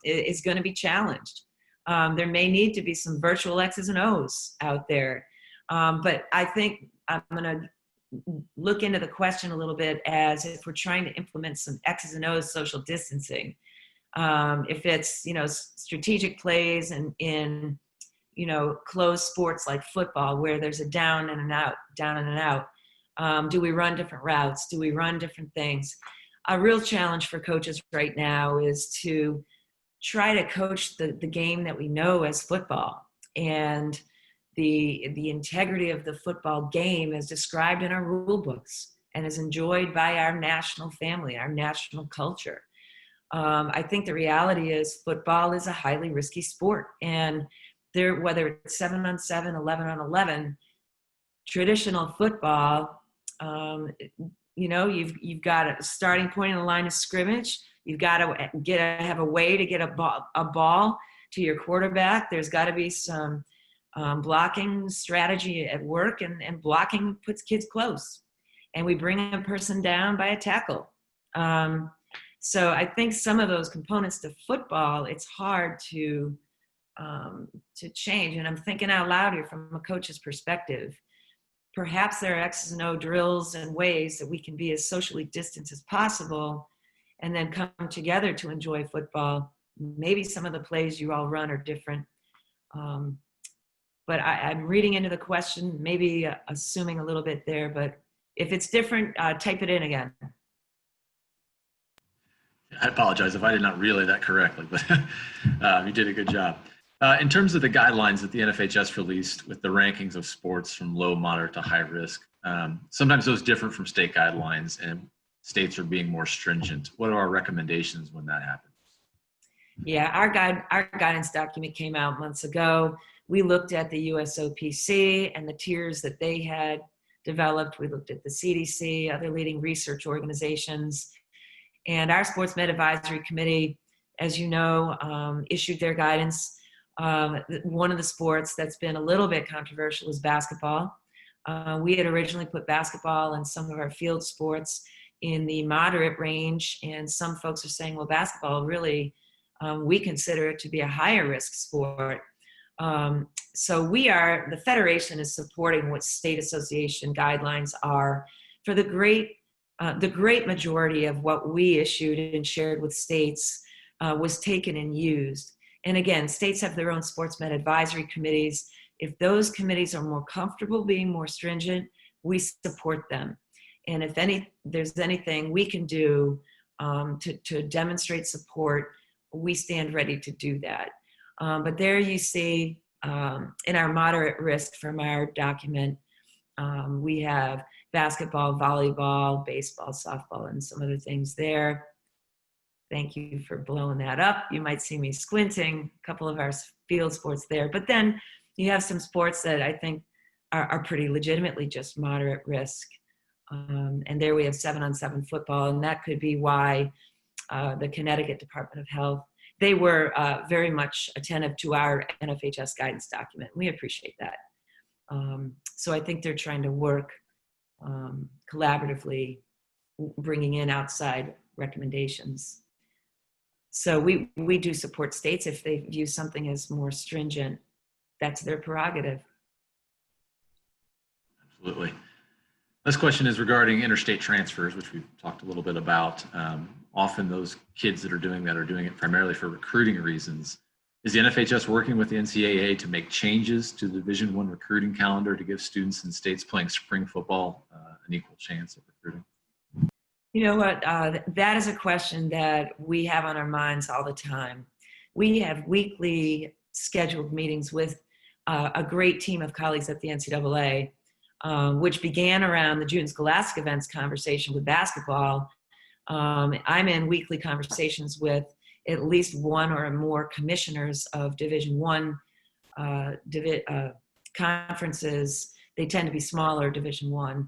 Speaker 2: is going to be challenged. There may need to be some virtual X's and O's out there. But I think I'm going to look into the question a little bit as if we're trying to implement some X's and O's social distancing. If it's, strategic plays in closed sports like football, where there's a down and an out. Do we run different routes? Do we run different things? A real challenge for coaches right now is to try to coach the game that we know as football, and the integrity of the football game as described in our rule books and is enjoyed by our national family, our national culture. I think the reality is football is a highly risky sport, and whether it's 7-on-7, 11-on-11, traditional football, you've got a starting point in the line of scrimmage. You've got to have a way to get a ball to your quarterback. There's got to be some blocking strategy at work, and blocking puts kids close. And we bring a person down by a tackle. So I think some of those components to football, it's hard to change. And I'm thinking out loud here from a coach's perspective. Perhaps there are X's and O drills and ways that we can be as socially distant as possible and then come together to enjoy football. Maybe some of the plays you all run are different. But I'm reading into the question, maybe assuming a little bit there, but if it's different, type it in again.
Speaker 3: I apologize if I did not relay that correctly, but you did a good job. In terms of the guidelines that the NFHS released with the rankings of sports from low, moderate to high risk, sometimes those differ from state guidelines and states are being more stringent. What are our recommendations when that happens?
Speaker 2: Yeah, our guidance document came out months ago. We looked at the USOPC and the tiers that they had developed. We looked at the CDC, other leading research organizations, and our Sports Med Advisory Committee, as you know, issued their guidance. One of the sports that's been a little bit controversial is basketball. We had originally put basketball and some of our field sports in the moderate range, and some folks are saying, well, basketball really, we consider it to be a higher risk sport. So the Federation is supporting what state association guidelines are. For the great majority of what we issued and shared with states was taken and used. And again, states have their own sports med advisory committees. If those committees are more comfortable being more stringent, we support them. And if there's anything we can do to demonstrate support, we stand ready to do that. But there you see in our moderate risk from our document, we have basketball, volleyball, baseball, softball, and some other things there. Thank you for blowing that up. You might see me squinting, a couple of our field sports there. But then you have some sports that I think are pretty legitimately just moderate risk. And there we have 7-on-7 football, and that could be why the Connecticut Department of Health, they were very much attentive to our NFHS guidance document. We appreciate that. So I think they're trying to work collaboratively, bringing in outside recommendations. So we do support states if they view something as more stringent. That's their prerogative.
Speaker 3: Absolutely. This question is regarding interstate transfers, which we've talked a little bit about. Often those kids that are doing that are doing it primarily for recruiting reasons. Is the NFHS working with the NCAA to make changes to the Division I recruiting calendar to give students in states playing spring football an equal chance of recruiting?
Speaker 2: You know what, that is a question that we have on our minds all the time. We have weekly scheduled meetings with a great team of colleagues at the NCAA, which began around the June Scholastic events conversation with basketball. I'm in weekly conversations with at least one or more commissioners of Division I conferences. They tend to be smaller Division I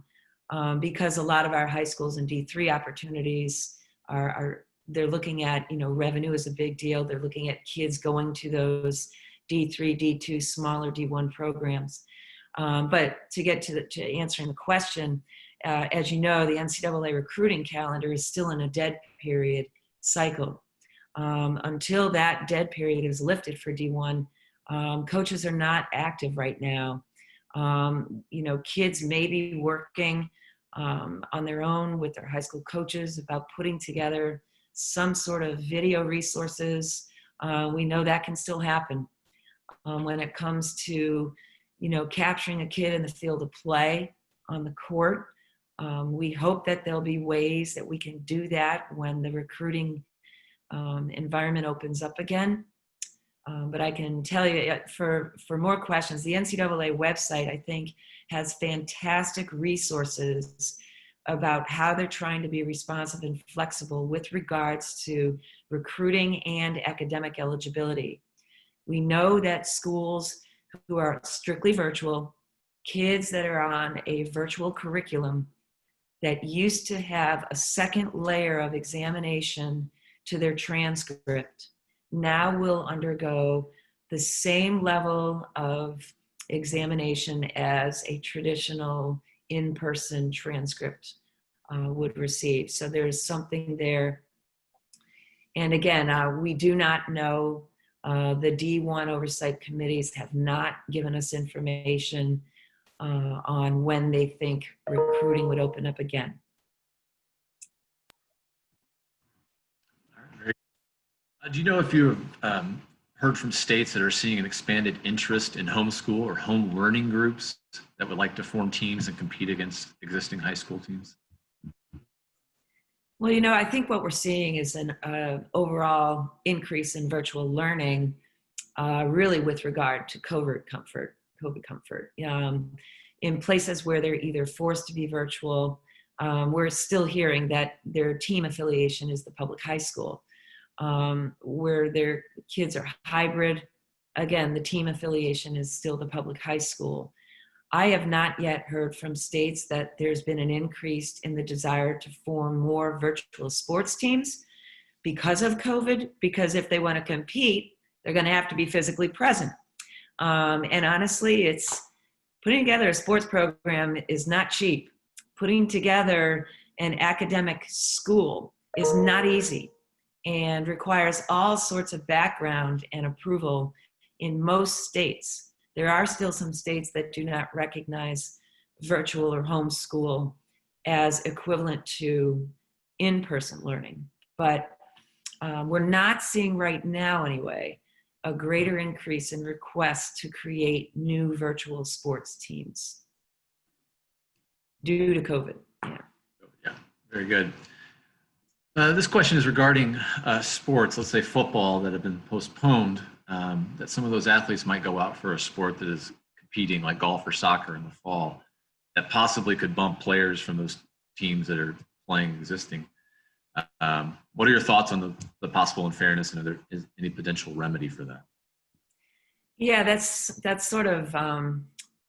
Speaker 2: because a lot of our high schools and D3 opportunities they're looking at, revenue is a big deal. They're looking at kids going to those D3, D2, smaller D1 programs. But to get to answering the question, as you know, the NCAA recruiting calendar is still in a dead period cycle. Until that dead period is lifted for D1, coaches are not active right now. Kids may be working on their own with their high school coaches about putting together some sort of video resources. We know that can still happen. When it comes to, capturing a kid in the field of play on the court, we hope that there'll be ways that we can do that when the recruiting environment opens up again. But I can tell you for more questions, the NCAA website, I think, has fantastic resources about how they're trying to be responsive and flexible with regards to recruiting and academic eligibility. We know that schools who are strictly virtual, kids that are on a virtual curriculum that used to have a second layer of examination to their transcript now will undergo the same level of examination as a traditional in-person transcript would receive. So there's something there. And again, we do not know. The D1 oversight committees have not given us information on when they think recruiting would open up again.
Speaker 3: Do you know if you have heard from states that are seeing an expanded interest in homeschool or home learning groups that would like to form teams and compete against existing high school teams?
Speaker 2: Well, I think what we're seeing is an overall increase in virtual learning, really with regard to COVID comfort. In places where they're either forced to be virtual, we're still hearing that their team affiliation is the public high school. Where their kids are hybrid, again, the team affiliation is still the public high school. I have not yet heard from states that there's been an increase in the desire to form more virtual sports teams because of COVID, because if they want to compete, they're going to have to be physically present. And honestly, it's putting together a sports program is not cheap. Putting together an academic school is not easy and requires all sorts of background and approval in most states. There are still some states that do not recognize virtual or homeschool as equivalent to in-person learning. But we're not seeing right now, anyway, a greater increase in requests to create new virtual sports teams due to COVID.
Speaker 3: Yeah, very good. This question is regarding sports, let's say football, that have been postponed, that some of those athletes might go out for a sport that is competing like golf or soccer in the fall, that possibly could bump players from those teams that are playing existing. What are your thoughts on the possible unfairness, and are there any potential remedy for that?
Speaker 2: Yeah, that's sort of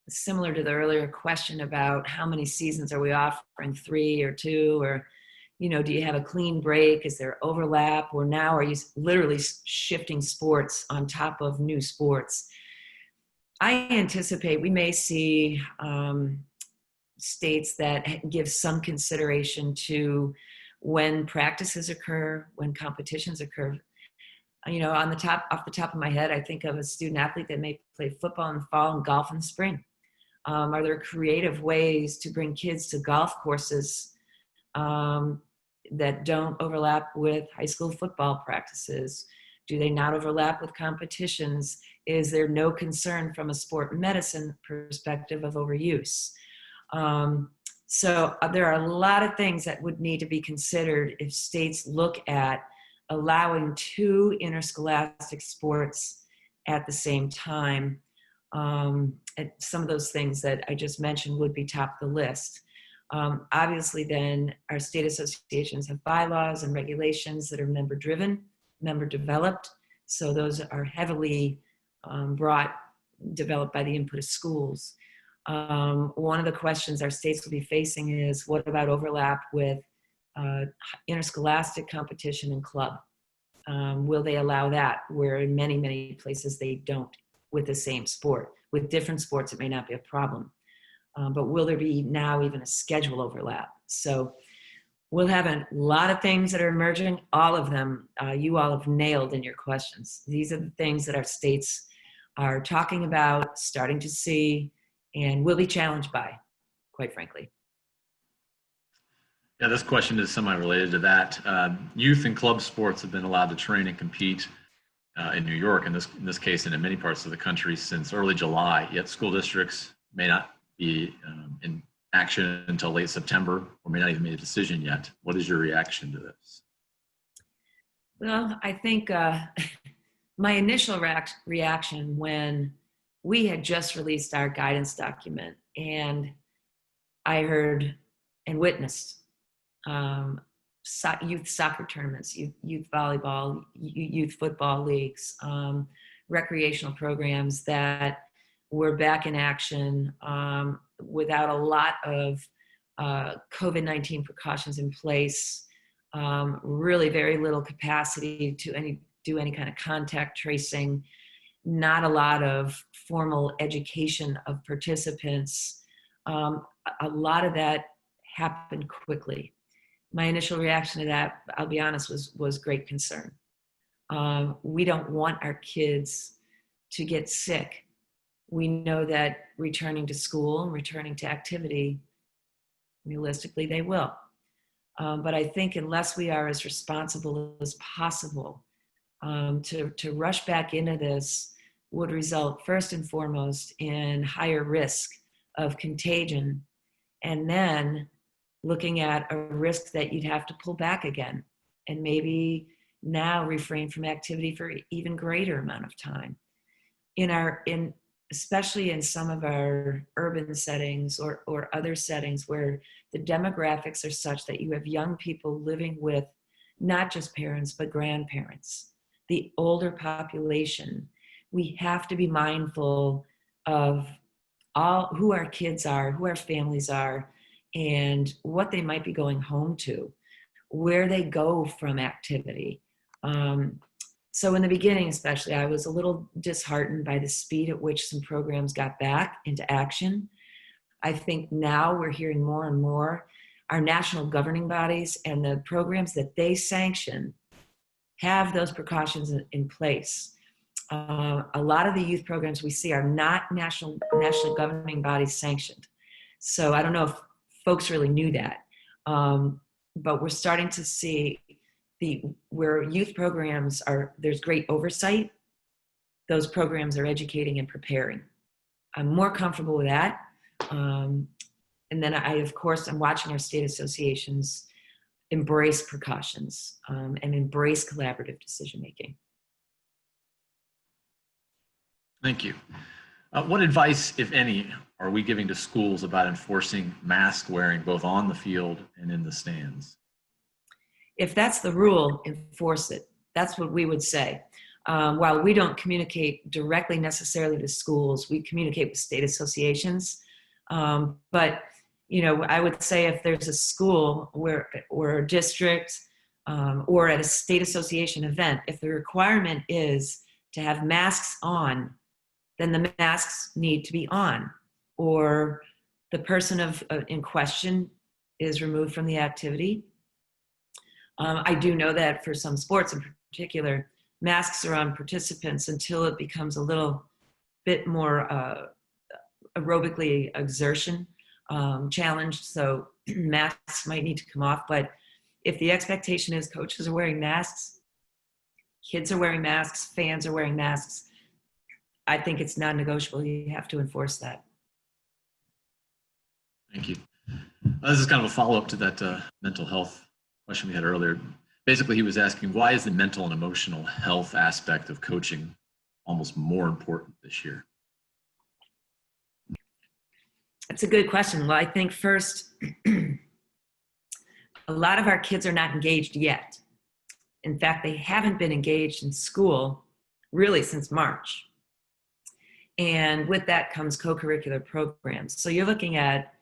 Speaker 2: similar to the earlier question about how many seasons are we offering, 3 or 2, or do you have a clean break? Is there overlap? Or now are you literally shifting sports on top of new sports? I anticipate we may see states that give some consideration to when practices occur, when competitions occur. Off the top of my head, I think of a student athlete that may play football in the fall and golf in the spring. Are there creative ways to bring kids to golf courses that don't overlap with high school football practices? Do they not overlap with competitions? Is there no concern from a sport medicine perspective of overuse? So there are a lot of things that would need to be considered if states look at allowing 2 interscholastic sports at the same time. And some of those things that I just mentioned would be top of the list. Obviously, then our state associations have bylaws and regulations that are member-driven, member-developed. So those are heavily developed by the input of schools. One of the questions our states will be facing is, what about overlap with interscholastic competition and club? Will they allow that, where in many, many places they don't with the same sport? With different sports, it may not be a problem. But will there be now even a schedule overlap? So we'll have a lot of things that are emerging. All of them you all have nailed in your questions. These are the things that our states are talking about, starting to see, and will be challenged by, quite frankly.
Speaker 3: Yeah, this question is semi-related to that. Youth and club sports have been allowed to train and compete in New York, in this case, and in many parts of the country since early July, yet school districts may not be in action until late September, or may not even make a decision yet. What is your reaction to this?
Speaker 2: Well, I think my initial reaction when we had just released our guidance document and I heard and witnessed youth soccer tournaments, youth volleyball, youth football leagues, recreational programs that were back in action without a lot of COVID-19 precautions in place, really very little capacity to do any kind of contact tracing, not a lot of formal education of participants. A lot of that happened quickly. My initial reaction to that, I'll be honest, was great concern. We don't want our kids to get sick. We know that returning to school and returning to activity, realistically, they will. But I think unless we are as responsible as possible To rush back into this would result first and foremost in higher risk of contagion, and then looking at a risk that you'd have to pull back again and maybe now refrain from activity for even greater amount of time. Especially in some of our urban settings or other settings where the demographics are such that you have young people living with not just parents, but grandparents, the older population. We have to be mindful of who our kids are, who our families are, and what they might be going home to, where they go from activity. So in the beginning, especially, I was a little disheartened by the speed at which some programs got back into action. I think now we're hearing more and more our national governing bodies and the programs that they sanction have those precautions in place. A lot of the youth programs we see are not national governing bodies sanctioned. So I don't know if folks really knew that, but we're starting to see where youth programs there's great oversight. Those programs are educating and preparing. I'm more comfortable with that. And then of course, I'm watching our state associations embrace precautions and embrace collaborative decision-making.
Speaker 3: Thank you. What advice, if any, are we giving to schools about enforcing mask wearing both on the field and in the stands?
Speaker 2: If that's the rule, enforce it. That's what we would say. While we don't communicate directly necessarily to schools, we communicate with state associations. But I would say if there's a school or a district or at a state association event, if the requirement is to have masks on, then the masks need to be on, or the person in question is removed from the activity. I do know that for some sports in particular, masks are on participants until it becomes a little bit more aerobically exertion challenged. So masks might need to come off. But if the expectation is coaches are wearing masks, kids are wearing masks, fans are wearing masks, I think it's non-negotiable. You have to enforce that.
Speaker 3: Thank you. This is kind of a follow-up to that mental health question we had earlier. Basically, he was asking, why is the mental and emotional health aspect of coaching almost more important this year?
Speaker 2: That's a good question. Well, I think first, a lot of our kids are not engaged yet. In fact, they haven't been engaged in school really since March. And with that comes co-curricular programs. So you're looking at,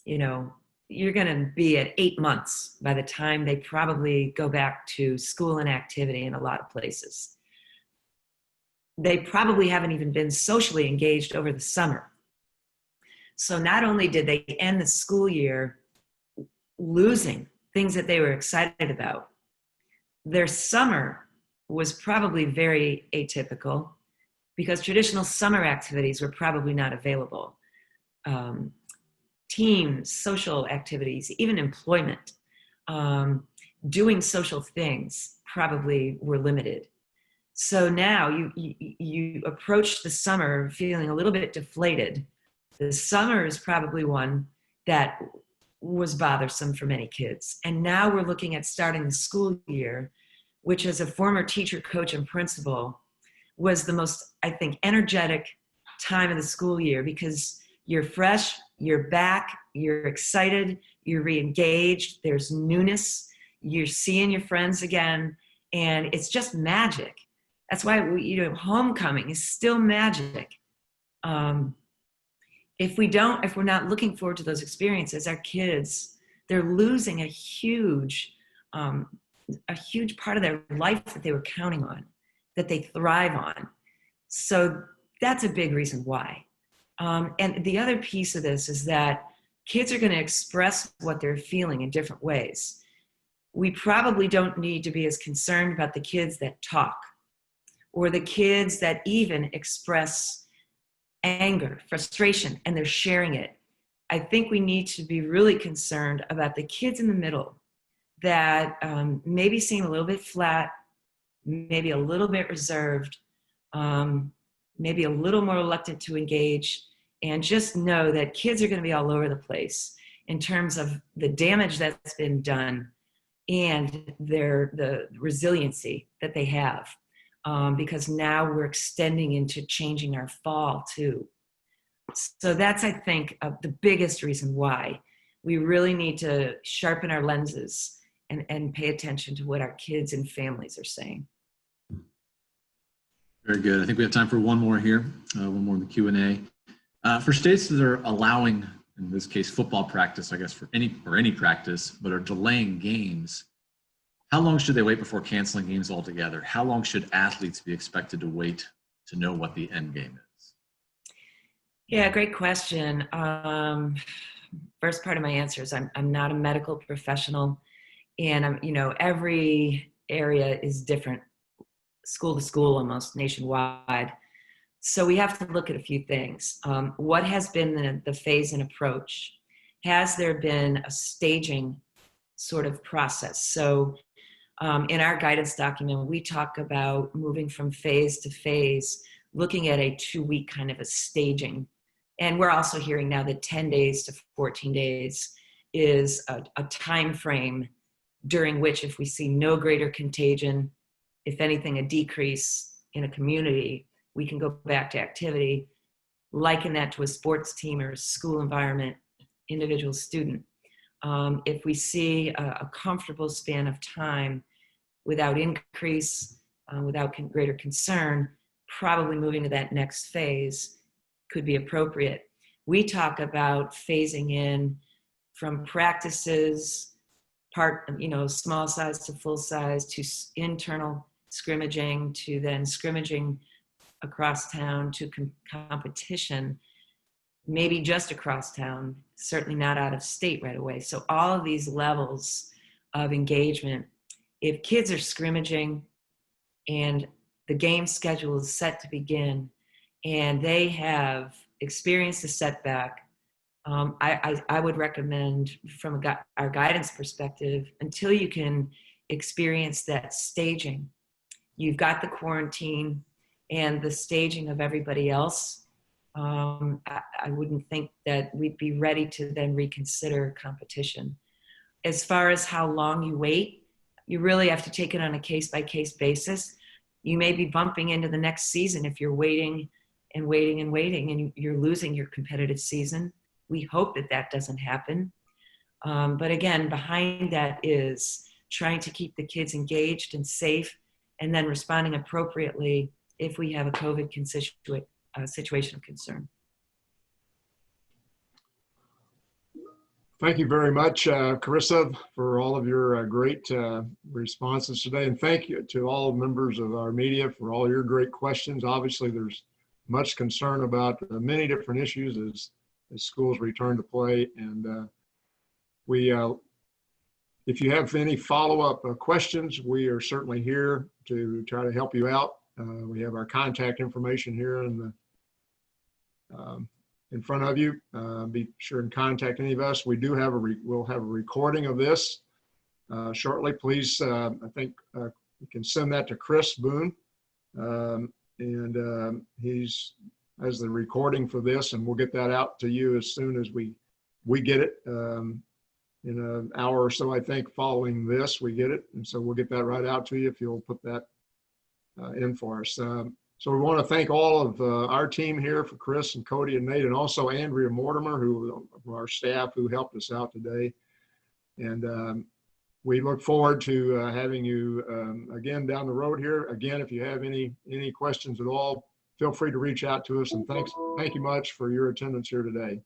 Speaker 2: you're going to be at 8 months by the time they probably go back to school and activity in a lot of places. They probably haven't even been socially engaged over the summer. So not only did they end the school year losing things that they were excited about, their summer was probably very atypical because traditional summer activities were probably not available. Teams, social activities, even employment, doing social things probably were limited. So now you approach the summer feeling a little bit deflated. The summer is probably one that was bothersome for many kids. And now we're looking at starting the school year, which as a former teacher, coach, and principal, was the most, I think, energetic time of the school year because you're fresh, you're back, you're excited, you're re-engaged, there's newness, you're seeing your friends again, and it's just magic. That's why homecoming is still magic. If we're not looking forward to those experiences, our kids, they're losing a huge part of their life that they were counting on, that they thrive on. So that's a big reason why. And the other piece of this is that kids are going to express what they're feeling in different ways. We probably don't need to be as concerned about the kids that talk or the kids that even express anger, frustration, and they're sharing it. I think we need to be really concerned about the kids in the middle that maybe seem a little bit flat, maybe a little bit reserved, maybe a little more reluctant to engage, and just know that kids are going to be all over the place in terms of the damage that's been done and the resiliency that they have, because now we're extending into changing our fall too. So that's, I think, the biggest reason why we really need to sharpen our lenses and pay attention to what our kids and families are saying.
Speaker 3: Very good. I think we have time for one more here, one more in the Q&A. For states that are allowing, in this case, football practice, I guess, for any practice, but are delaying games, how long should they wait before canceling games altogether? How long should athletes be expected to wait to know what the end game is?
Speaker 2: Yeah, great question. First part of my answer is I'm not a medical professional, and every area is different, school to school, almost nationwide. So we have to look at a few things. What has been the phase and approach? Has there been a staging sort of process? So in our guidance document, we talk about moving from phase to phase, looking at a 2-week kind of a staging. And we're also hearing now that 10 days to 14 days is a time frame during which, if we see no greater contagion, if anything, a decrease in a community, we can go back to activity, liken that to a sports team or a school environment, individual student. If we see a comfortable span of time without increase, without greater concern, probably moving to that next phase could be appropriate. We talk about phasing in from practices, small size to full size, to internal scrimmaging, to then scrimmaging across town, to competition, maybe just across town, certainly not out of state right away. So all of these levels of engagement, if kids are scrimmaging and the game schedule is set to begin and they have experienced a setback, I would recommend, from our guidance perspective, until you can experience that staging, you've got the quarantine and the staging of everybody else, I wouldn't think that we'd be ready to then reconsider competition. As far as how long you wait, you really have to take it on a case-by-case basis. You may be bumping into the next season if you're waiting and waiting and waiting, and you're losing your competitive season. We hope that that doesn't happen. But again, behind that is trying to keep the kids engaged and safe, and then responding appropriately if we have a COVID situation of concern.
Speaker 1: Thank you very much, Karissa, for all of your great responses today. And thank you to all members of our media for all your great questions. Obviously, there's much concern about many different issues as schools return to play. And if you have any follow-up questions, we are certainly here to try to help you out. We have our contact information here in front of you. Be sure and contact any of us. We do have we'll have a recording of this shortly. Please, I think you can send that to Chris Boone, and he's has the recording for this, and we'll get that out to you as soon as we get it. In an hour or so, I think, following this, we get it, and so we'll get that right out to you if you'll put that in for us. So we want to thank all of our team here, for Chris and Cody and Nate, and also Andrea Mortimer, who our staff, who helped us out today. And we look forward to having you again down the road here. Again, if you have any questions at all, feel free to reach out to us. And thank you much for your attendance here today.